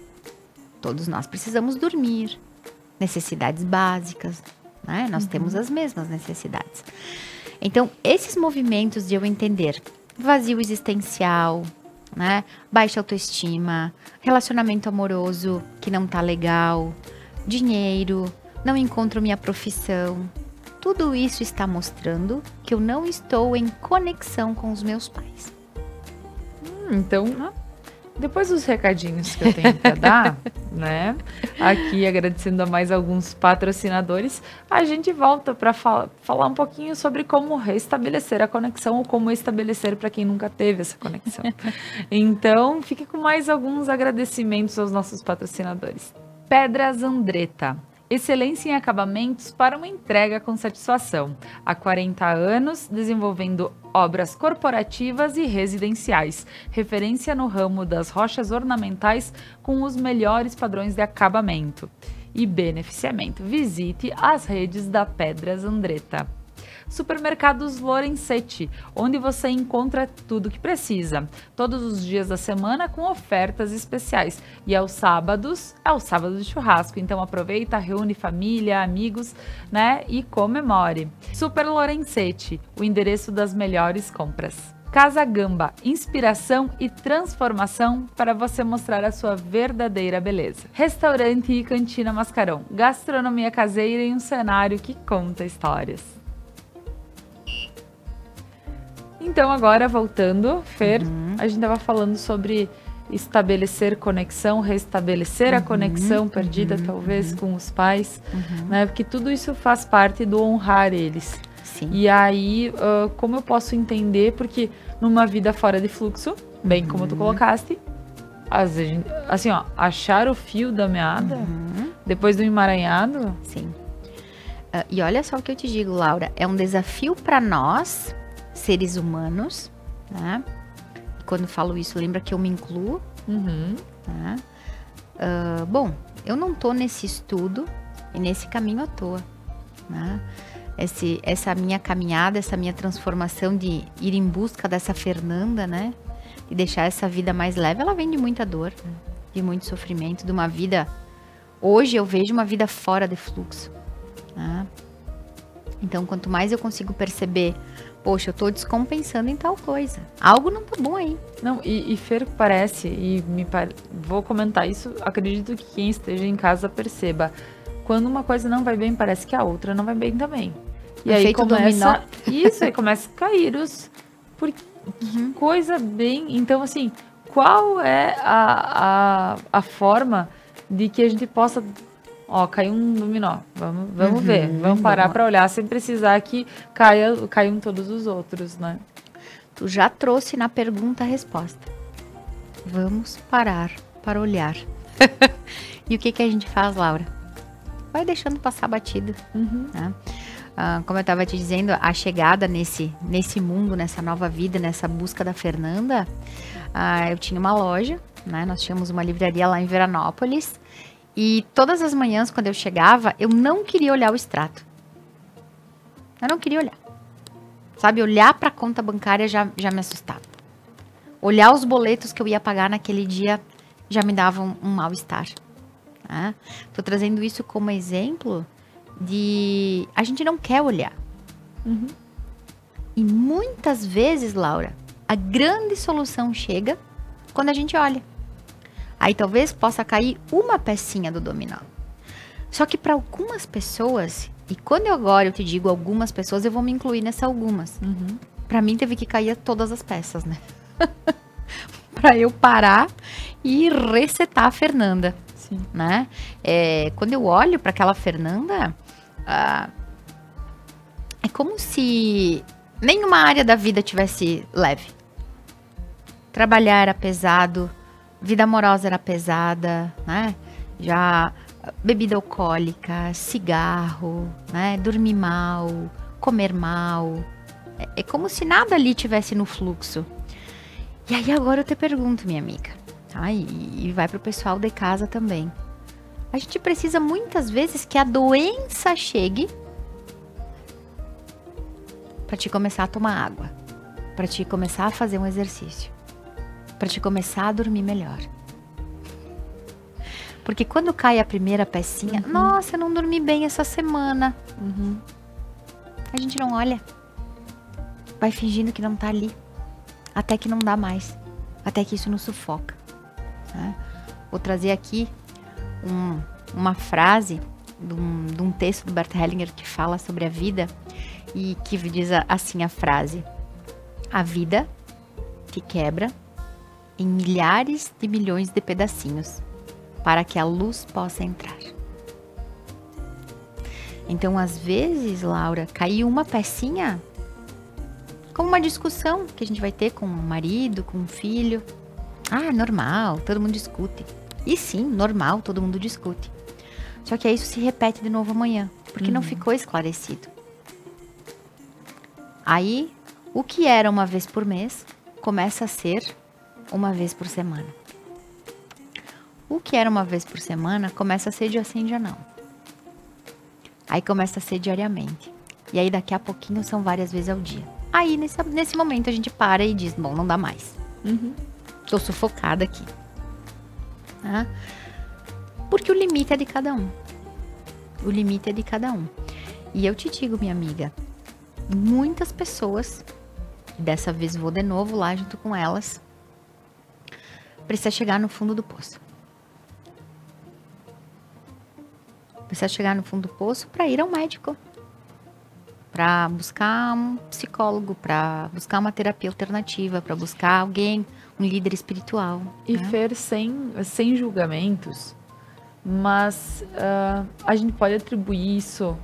todos nós precisamos dormir, necessidades básicas, né? Nós temos as mesmas necessidades. Então, esses movimentos de eu entender vazio existencial, né? Baixa autoestima, relacionamento amoroso que não tá legal, dinheiro, não encontro minha profissão, tudo isso está mostrando que eu não estou em conexão com os meus pais. Então, depois dos recadinhos que eu tenho para dar, né? Aqui agradecendo a mais alguns patrocinadores, a gente volta para falar um pouquinho sobre como restabelecer a conexão ou como estabelecer para quem nunca teve essa conexão. Então, fique com mais alguns agradecimentos aos nossos patrocinadores. Pedras Andretta. Excelência em acabamentos para uma entrega com satisfação. Há 40 anos, desenvolvendo obras corporativas e residenciais. Referência no ramo das rochas ornamentais com os melhores padrões de acabamento e beneficiamento. Visite as redes da Pedras Andretta. Supermercados Lorenzetti, onde você encontra tudo o que precisa. Todos os dias da semana com ofertas especiais. E aos sábados, é o sábado de churrasco. Então aproveita, reúne família, amigos, né? E comemore. Super Lorenzetti, o endereço das melhores compras. Casa Gamba, inspiração e transformação para você mostrar a sua verdadeira beleza. Restaurante e Cantina Mascarão, gastronomia caseira em um cenário que conta histórias. Então, agora voltando, Fer, a gente estava falando sobre estabelecer conexão, restabelecer a conexão perdida, talvez, com os pais, né? Porque tudo isso faz parte do honrar eles. Sim. E aí, como eu posso entender, porque numa vida fora de fluxo, bem como tu colocaste, às vezes, assim, ó, achar o fio da meada, depois do emaranhado. Sim. E olha só o que eu te digo, Laura, é um desafio para nós, seres humanos, né? E quando falo isso, lembra que eu me incluo, né? Bom, eu não tô nesse estudo e nesse caminho à toa, né? Essa minha caminhada, essa minha transformação de ir em busca dessa Fernanda, né? E deixar essa vida mais leve, ela vem de muita dor, de muito sofrimento, de uma vida... Hoje eu vejo uma vida fora de fluxo, né? Então, quanto mais eu consigo perceber, poxa, eu tô descompensando em tal coisa. Algo não tá bom aí. Não, e Fer, parece, vou comentar isso, acredito que quem esteja em casa perceba. Quando uma coisa não vai bem, parece que a outra não vai bem também. E aí começa... Isso, aí começa a cair os... Que coisa bem... Então, assim, qual é a forma de que a gente possa... Ó, caiu um dominó, vamos ver, vamos parar para olhar sem precisar que caiam todos os outros, né? Tu já trouxe na pergunta a resposta. Vamos parar para olhar. E o que a gente faz, Laura? Vai deixando passar batido. Né? Como eu estava te dizendo, a chegada nesse mundo, nessa nova vida, nessa busca da Fernanda, eu tinha uma loja, né? Nós tínhamos uma livraria lá em Veranópolis. E todas as manhãs, quando eu chegava, eu não queria olhar o extrato. Eu não queria olhar. Sabe, olhar para a conta bancária já me assustava. Olhar os boletos que eu ia pagar naquele dia já me dava um mal-estar. Né? Tô trazendo isso como exemplo de... A gente não quer olhar. E muitas vezes, Laura, a grande solução chega quando a gente olha. Aí talvez possa cair uma pecinha do dominó. Só que para algumas pessoas, e quando eu te digo algumas pessoas, eu vou me incluir nessas algumas. Para mim teve que cair todas as peças, né? Para eu parar e resetar a Fernanda. Sim. Né? Quando eu olho para aquela Fernanda, é como se nenhuma área da vida tivesse leve. Trabalhar era pesado. Vida amorosa era pesada, né? Já bebida alcoólica, cigarro, né? Dormir mal, comer mal. É como se nada ali tivesse no fluxo. E aí agora eu te pergunto, minha amiga, tá? E vai pro pessoal de casa também. A gente precisa muitas vezes que a doença chegue para te começar a tomar água, para te começar a fazer um exercício, para te começar a dormir melhor. Porque quando cai a primeira pecinha, nossa, eu não dormi bem essa semana. A gente não olha. Vai fingindo que não tá ali. Até que não dá mais. Até que isso nos sufoca. Né? Vou trazer aqui uma frase de um texto do Bert Hellinger que fala sobre a vida e que diz assim a frase: a vida te quebra em milhares de milhões de pedacinhos para que a luz possa entrar. Então, às vezes, Laura, caiu uma pecinha, como uma discussão que a gente vai ter com o marido, com o filho. Ah, normal, todo mundo discute. E sim, normal, todo mundo discute. Só que aí isso se repete de novo amanhã, porque não ficou esclarecido. Aí, o que era uma vez por mês, começa a ser uma vez por semana. O que era uma vez por semana, começa a ser dia sim, dia não. Aí começa a ser diariamente. E aí daqui a pouquinho são várias vezes ao dia. Aí nesse momento a gente para e diz, bom, não dá mais. Tô sufocada aqui. Tá? Porque o limite é de cada um. O limite é de cada um. E eu te digo, minha amiga, muitas pessoas, dessa vez vou de novo lá junto com elas, precisa chegar no fundo do poço. Precisa chegar no fundo do poço para ir ao médico, para buscar um psicólogo, para buscar uma terapia alternativa, para buscar alguém, um líder espiritual. E Fer, sem julgamentos, mas a gente pode atribuir isso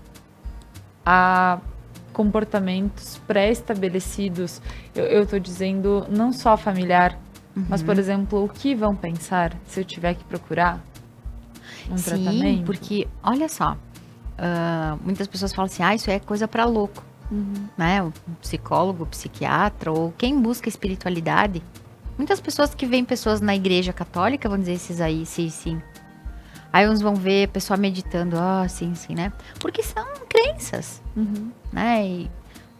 a comportamentos pré-estabelecidos. Eu estou dizendo não só familiar, mas, por exemplo, o que vão pensar se eu tiver que procurar um tratamento? Sim, porque, olha só, muitas pessoas falam assim, isso é coisa para louco, né? O psicólogo, o psiquiatra, ou quem busca espiritualidade. Muitas pessoas que veem pessoas na igreja católica vão dizer esses aí, sim, sim. Aí uns vão ver a pessoa meditando, sim, sim, né? Porque são crenças, né? E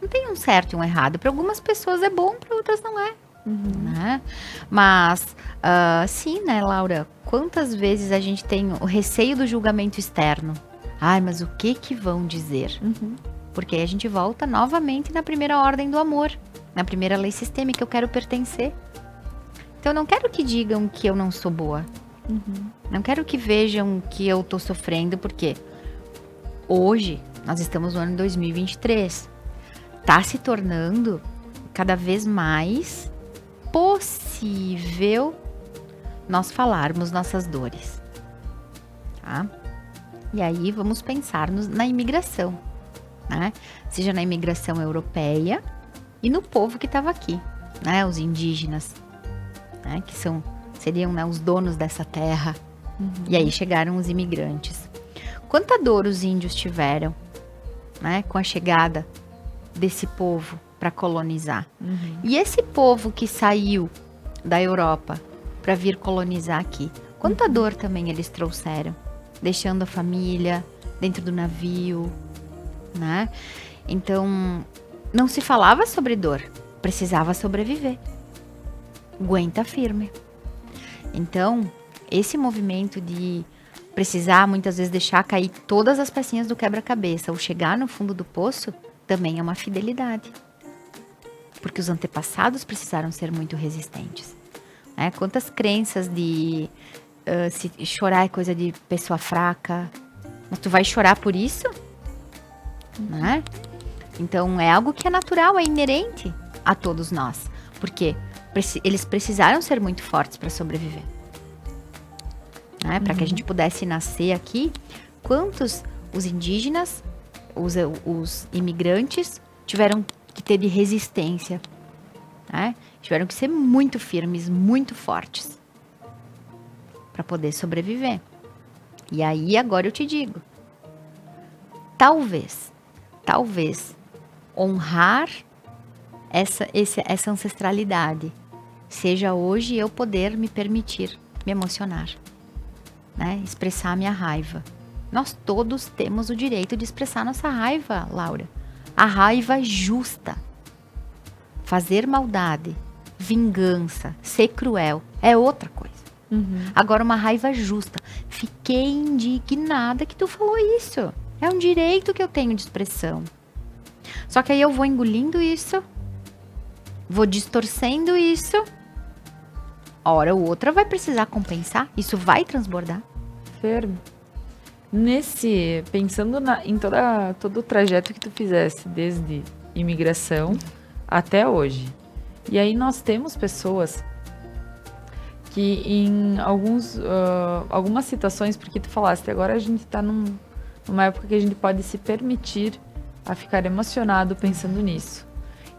não tem um certo e um errado. Para algumas pessoas é bom, para outras não é. Né? Mas, sim, né, Laura? Quantas vezes a gente tem o receio do julgamento externo? Ai, mas o que vão dizer? Porque aí a gente volta novamente na primeira ordem do amor, na primeira lei sistêmica, eu quero pertencer. Então, eu não quero que digam que eu não sou boa. Não quero que vejam que eu tô sofrendo, porque hoje, nós estamos no ano 2023, tá se tornando cada vez mais possível possível nós falarmos nossas dores, tá? E aí vamos pensar na imigração, né? Seja na imigração europeia e no povo que estava aqui, né? Os indígenas, né? Que seriam, né, os donos dessa terra. E aí chegaram os imigrantes. Quanta dor os índios tiveram, né? Com a chegada desse povo para colonizar. E esse povo que saiu da Europa para vir colonizar aqui, quanta dor também eles trouxeram, deixando a família dentro do navio, né? Então, não se falava sobre dor, precisava sobreviver. Aguenta firme. Então, esse movimento de precisar muitas vezes deixar cair todas as pecinhas do quebra-cabeça ou chegar no fundo do poço, também é uma fidelidade. Porque os antepassados precisaram ser muito resistentes. Né? Quantas crenças de se chorar é coisa de pessoa fraca, mas tu vai chorar por isso? Né? Então é algo que é natural, é inerente a todos nós. Porque eles precisaram ser muito fortes para sobreviver. Né? Para que a gente pudesse nascer aqui, quantos os indígenas, os imigrantes tiveram que ter de resistência, né? Tiveram que ser muito firmes, muito fortes para poder sobreviver. E aí agora eu te digo, talvez honrar essa ancestralidade seja hoje eu poder me permitir me emocionar, né? Expressar a minha raiva. Nós todos temos o direito de expressar nossa raiva, Laura. A raiva justa. Fazer maldade, vingança, ser cruel é outra coisa. Agora, uma raiva justa. Fiquei indignada que tu falou isso. É um direito que eu tenho de expressão. Só que aí eu vou engolindo isso, vou distorcendo isso. Hora ou outra vai precisar compensar. Isso vai transbordar. Fer, pensando em todo o trajeto que tu fizesse, desde imigração até hoje. E aí nós temos pessoas que em algumas situações, porque tu falaste, agora a gente está numa época que a gente pode se permitir a ficar emocionado pensando nisso.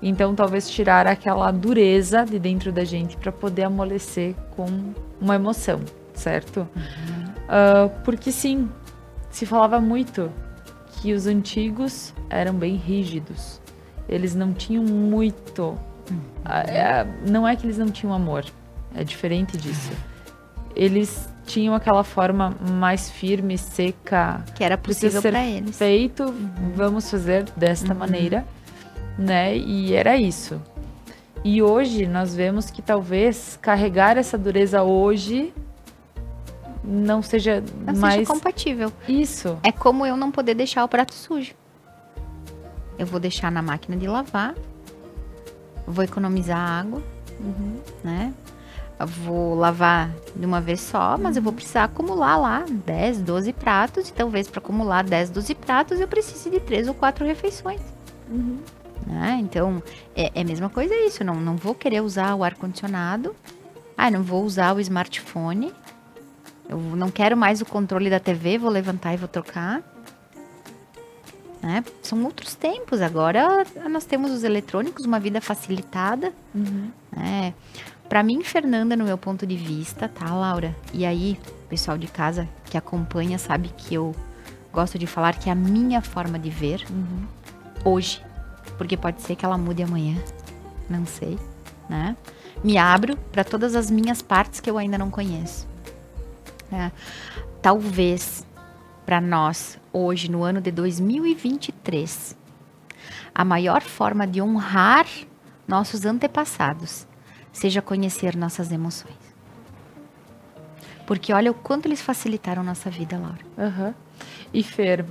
Então, talvez tirar aquela dureza de dentro da gente para poder amolecer com uma emoção, certo? Porque sim, se falava muito que os antigos eram bem rígidos. Eles não tinham muito... não é que eles não tinham amor, é diferente disso. Eles tinham aquela forma mais firme, seca. Que era possível para eles. Feito, vamos fazer desta maneira, né? E era isso. E hoje nós vemos que talvez carregar essa dureza hoje não seja mais compatível. Isso. É como eu não poder deixar o prato sujo. Eu vou deixar na máquina de lavar, vou economizar água, né? Eu vou lavar de uma vez só, mas eu vou precisar acumular lá 10, 12 pratos. E talvez para acumular 10, 12 pratos eu precise de 3 ou 4 refeições. Né? Então, é a mesma coisa isso. Não vou querer usar o ar-condicionado. Não vou usar o smartphone. Eu não quero mais o controle da TV, vou levantar e vou trocar. Né? São outros tempos. Agora nós temos os eletrônicos, uma vida facilitada. Né? Para mim, Fernanda, no meu ponto de vista, tá, Laura? E aí, o pessoal de casa que acompanha sabe que eu gosto de falar que é a minha forma de ver hoje. Porque pode ser que ela mude amanhã. Não sei, né? Me abro para todas as minhas partes que eu ainda não conheço. Né? Talvez, para nós, hoje, no ano de 2023, a maior forma de honrar nossos antepassados seja conhecer nossas emoções. Porque olha o quanto eles facilitaram nossa vida, Laura. E Fer,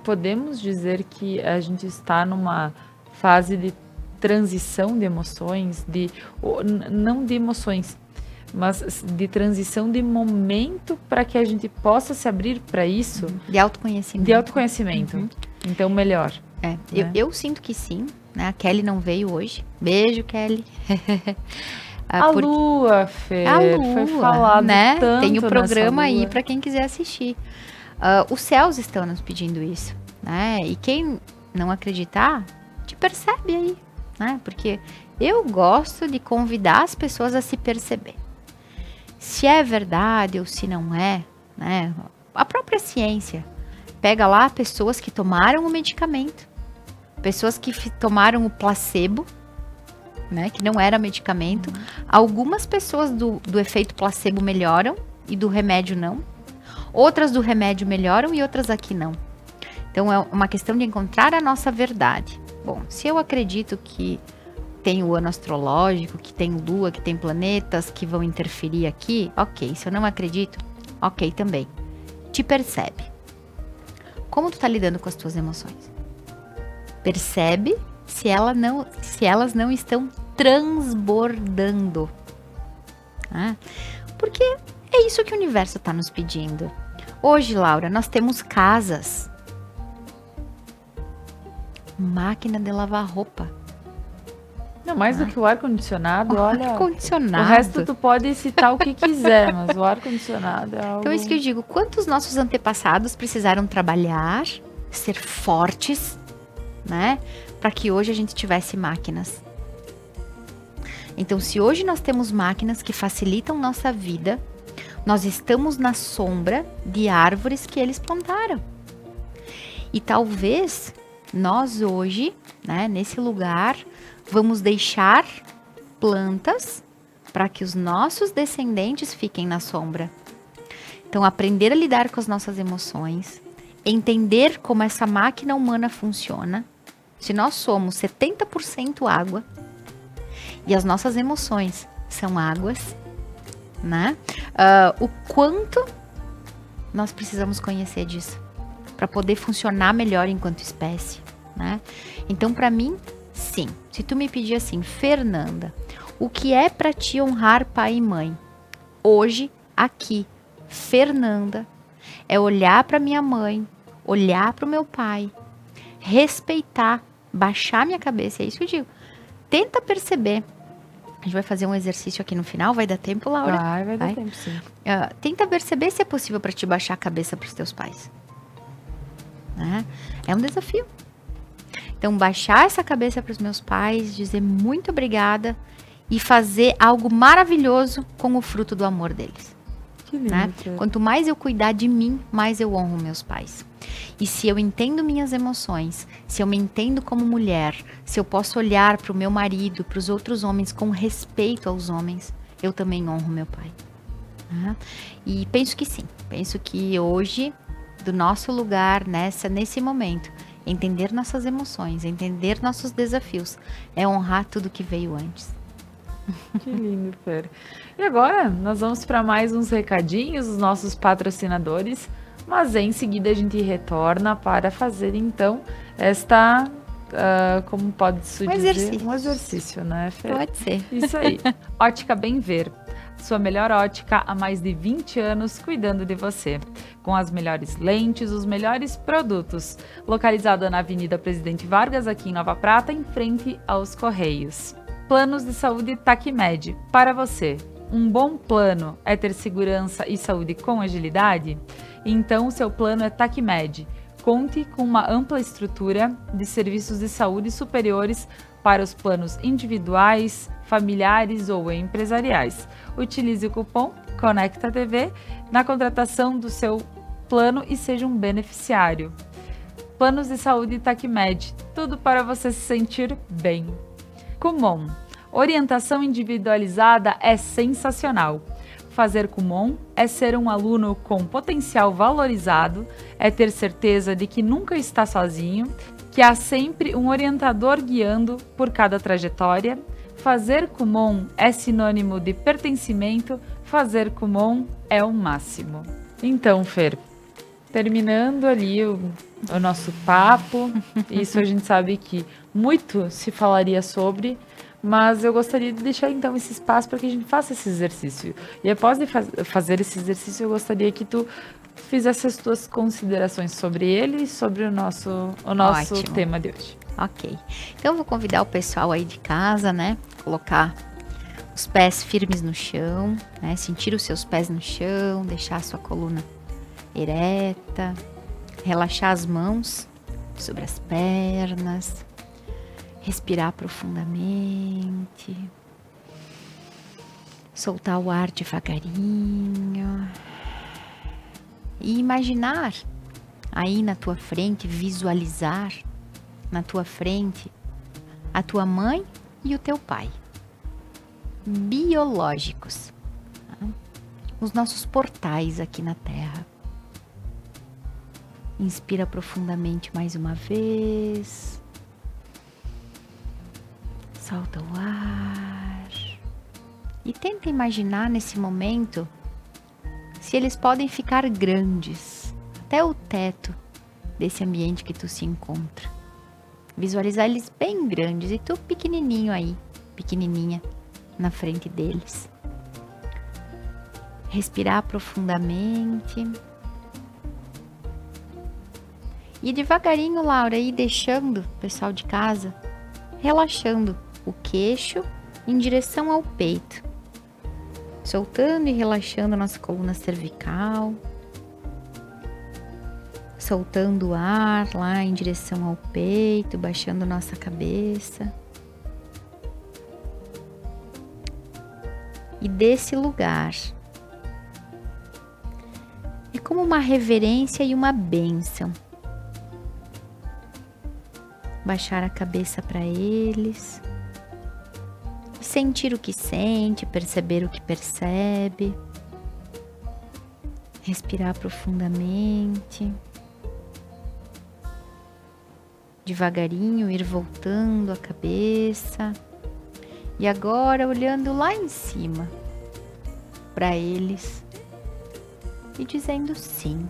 podemos dizer que a gente está numa fase de transição de emoções, não de emoções, mas de transição de momento para que a gente possa se abrir para isso? De autoconhecimento. De autoconhecimento. Então, melhor. Né? Eu sinto que sim. Né? A Kelly não veio hoje. Beijo, Kelly. A Lua, Fê, a Lua, foi falado né? tanto Tem o programa nessa aí lua. para quem quiser assistir. Os céus estão nos pedindo isso, né? E quem não acreditar, te percebe aí, né? Porque eu gosto de convidar as pessoas a se perceber. Se é verdade ou se não é, né? A própria ciência pega lá pessoas que tomaram o medicamento, pessoas que tomaram o placebo, né? Que não era medicamento. Algumas pessoas do efeito placebo melhoram e do remédio não. Outras do remédio melhoram e outras aqui não. Então é uma questão de encontrar a nossa verdade. Bom, se eu acredito que tem o ano astrológico, que tem lua, que tem planetas que vão interferir aqui, ok. Se eu não acredito, ok também. Te percebe. Como tu tá lidando com as tuas emoções? Percebe se elas não estão transbordando. Né? Porque é isso que o universo está nos pedindo. Hoje, Laura, nós temos casas. Máquina de lavar roupa. Não, mais do que o ar-condicionado, olha... Ar-condicionado. O resto tu pode citar o que quiser, mas o ar-condicionado é algo... Então é isso que eu digo. Quantos nossos antepassados precisaram trabalhar, ser fortes, né? Para que hoje a gente tivesse máquinas. Então, se hoje nós temos máquinas que facilitam nossa vida, nós estamos na sombra de árvores que eles plantaram. E talvez nós hoje, né, nesse lugar, vamos deixar plantas para que os nossos descendentes fiquem na sombra. Então, aprender a lidar com as nossas emoções, entender como essa máquina humana funciona. Se nós somos 70% água e as nossas emoções são águas, né? O quanto nós precisamos conhecer disso para poder funcionar melhor enquanto espécie, né? Então, para mim, sim. Se tu me pedir assim, Fernanda, o que é para ti honrar pai e mãe? Hoje, aqui, Fernanda, é olhar para minha mãe, olhar para o meu pai, respeitar, baixar minha cabeça, é isso que eu digo. Tenta perceber. A gente vai fazer um exercício aqui no final, vai dar tempo, Laura? Vai dar tempo, sim. Tenta perceber se é possível para ti baixar a cabeça para os teus pais. Né? É um desafio. Então, baixar essa cabeça para os meus pais, dizer muito obrigada e fazer algo maravilhoso com o fruto do amor deles. Que lindo. Né? Quanto mais eu cuidar de mim, mais eu honro meus pais. E se eu entendo minhas emoções, se eu me entendo como mulher, se eu posso olhar para o meu marido, para os outros homens com respeito aos homens, eu também honro meu pai. Né? E penso que sim. Penso que hoje, do nosso lugar, nesse momento, entender nossas emoções, entender nossos desafios, é honrar tudo que veio antes. Que lindo, Fer. E agora, nós vamos para mais uns recadinhos dos nossos patrocinadores, mas em seguida a gente retorna para fazer, então, esta, como pode-se dizer? Um exercício, né, Fer? Pode ser. Isso aí. Ótica Bem Ver. Sua melhor ótica há mais de 20 anos cuidando de você. Com as melhores lentes, os melhores produtos. Localizada na Avenida Presidente Vargas, aqui em Nova Prata, em frente aos Correios. Planos de saúde TACMED. Para você, um bom plano é ter segurança e saúde com agilidade? Então, o seu plano é TACMED. Conte com uma ampla estrutura de serviços de saúde superiores para os planos individuais, familiares ou empresariais. Utilize o cupom CONECTATV na contratação do seu plano e seja um beneficiário. Planos de saúde TACMED, tudo para você se sentir bem. Kumon, orientação individualizada é sensacional. Fazer Kumon é ser um aluno com potencial valorizado, é ter certeza de que nunca está sozinho, que há sempre um orientador guiando por cada trajetória. Fazer Kumon é sinônimo de pertencimento, fazer Kumon é o máximo. Então, Fer, terminando ali o nosso papo, isso a gente sabe que muito se falaria sobre, mas eu gostaria de deixar então esse espaço para que a gente faça esse exercício. E após de fazer esse exercício, eu gostaria que tu fizesse as tuas considerações sobre ele e sobre o nosso Ótimo. tema de hoje. Ok. Então, eu vou convidar o pessoal aí de casa, né? Colocar Os pés firmes no chão, né? Sentir os seus pés no chão, deixar a sua coluna ereta, relaxar as mãos sobre as pernas, respirar profundamente, soltar o ar devagarinho e imaginar aí na tua frente, visualizar na tua frente a tua mãe e o teu pai, biológicos, tá? Os nossos portais aqui na Terra. Inspira profundamente mais uma vez. Solta o ar. E tenta imaginar nesse momento se eles podem ficar grandes, até o teto desse ambiente que tu se encontra. Visualizar eles bem grandes e tu pequenininho aí, pequenininha na frente deles. Respirar profundamente. E devagarinho, Laura, ir deixando o pessoal de casa, relaxando o queixo em direção ao peito. Soltando e relaxando a nossa coluna cervical. Soltando o ar lá em direção ao peito, baixando nossa cabeça. E desse lugar, é como uma reverência e uma bênção. Baixar a cabeça para eles. Sentir o que sente, perceber o que percebe. Respirar profundamente. Devagarinho ir voltando a cabeça. E agora olhando lá em cima para eles e dizendo sim.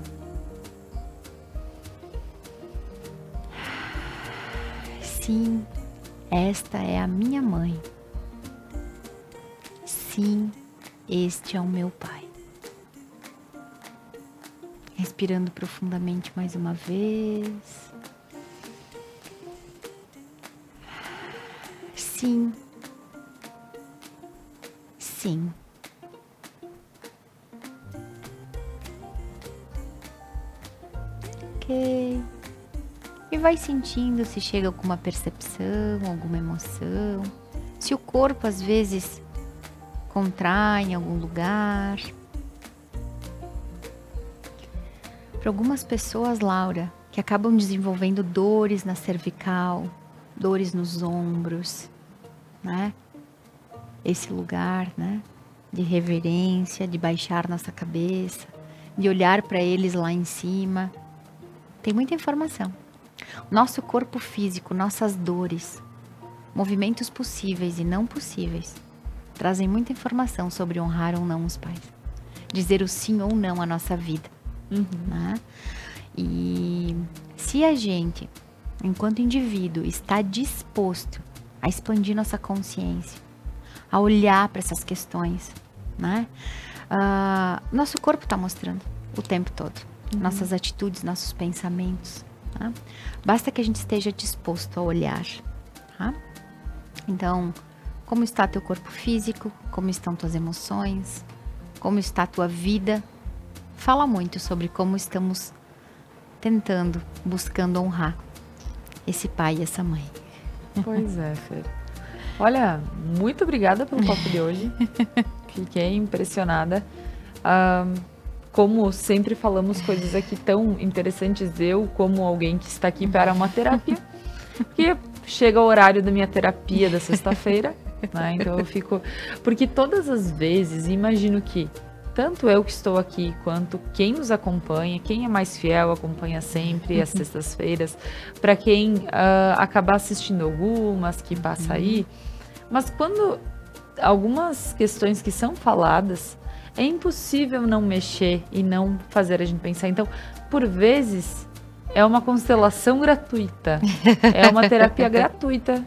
Sim, esta é a minha mãe. Sim, este é o meu pai. Respirando profundamente mais uma vez. Sim. Sim. Ok. E vai sentindo se chega alguma percepção, alguma emoção. Se o corpo às vezes contrai em algum lugar. Para algumas pessoas, Laura, que acabam desenvolvendo dores na cervical, dores nos ombros, né? Esse lugar, né? De reverência, de baixar nossa cabeça, de olhar para eles lá em cima. Tem muita informação. Nosso corpo físico, nossas dores, movimentos possíveis e não possíveis, trazem muita informação sobre honrar ou não os pais. Dizer o sim ou não à nossa vida. Né? E se a gente, enquanto indivíduo, está disposto a expandir nossa consciência, a olhar para essas questões, né? Nosso corpo está mostrando o tempo todo. Nossas atitudes, nossos pensamentos. Tá? Basta que a gente esteja disposto a olhar. Tá? Então, como está teu corpo físico? Como estão tuas emoções? Como está a tua vida? Fala muito sobre como estamos tentando, buscando honrar esse pai e essa mãe. Pois é, Fer. Olha, muito obrigada pelo papo de hoje. Fiquei impressionada. Como sempre falamos coisas aqui tão interessantes, eu como alguém que está aqui para uma terapia, porque chega o horário da minha terapia da sexta-feira, né? Então eu fico... Porque todas as vezes, imagino que tanto eu que estou aqui, quanto quem nos acompanha, quem é mais fiel, acompanha sempre as sextas-feiras, para quem acabar assistindo algumas, que passa aí, mas quando algumas questões que são faladas, é impossível não mexer e não fazer a gente pensar. Então, por vezes, é uma constelação gratuita. É uma terapia gratuita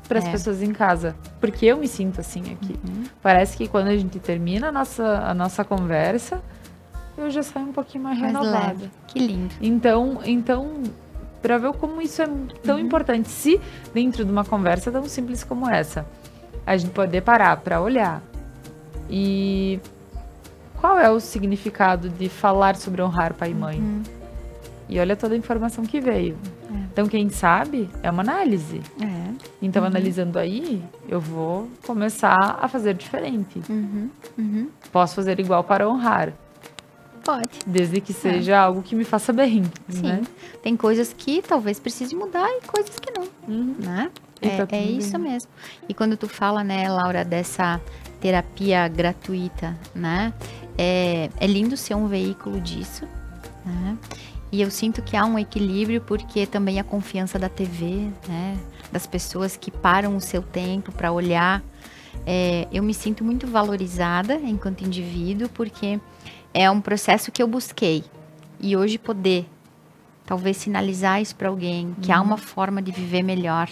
para as pessoas em casa. Porque eu me sinto assim aqui. Parece que quando a gente termina a nossa conversa, eu já saio um pouquinho mais renovada. Leve. Que lindo. Então para ver como isso é tão importante. Se dentro de uma conversa tão simples como essa, a gente poder parar para olhar. E qual é o significado de falar sobre honrar pai e mãe? E olha toda a informação que veio. Então, quem sabe, é uma análise. Então, analisando aí, eu vou começar a fazer diferente. Posso fazer igual para honrar. Pode. Desde que seja algo que me faça bem. Sim. Né? Tem coisas que talvez precise mudar e coisas que não. Né? Tá É isso mesmo. E quando tu fala, né, Laura, dessa terapia gratuita, né? É lindo ser um veículo disso, né? E eu sinto que há um equilíbrio porque também a confiança da TV, né? Das pessoas que param o seu tempo para olhar. Eu me sinto muito valorizada enquanto indivíduo porque é um processo que eu busquei. E hoje poder talvez sinalizar isso para alguém, que há uma forma de viver melhor.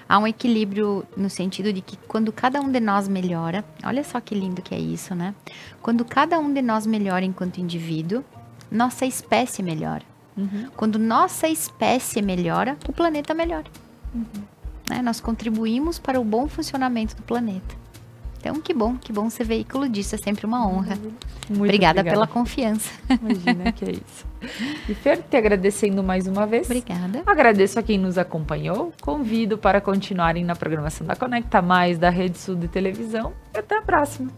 Há um equilíbrio no sentido de que quando cada um de nós melhora, olha só que lindo que é isso, né? Quando cada um de nós melhora enquanto indivíduo, nossa espécie melhora. Quando nossa espécie melhora, o planeta melhora. Né? Nós contribuímos para o bom funcionamento do planeta. Então, que bom ser veículo disso, é sempre uma honra. Muito obrigada pela confiança. Imagina que é isso. E Fer, te agradecendo mais uma vez. Obrigada. Agradeço a quem nos acompanhou. Convido para continuarem na programação da Conecta Mais, da Rede Sul de Televisão. E até a próxima.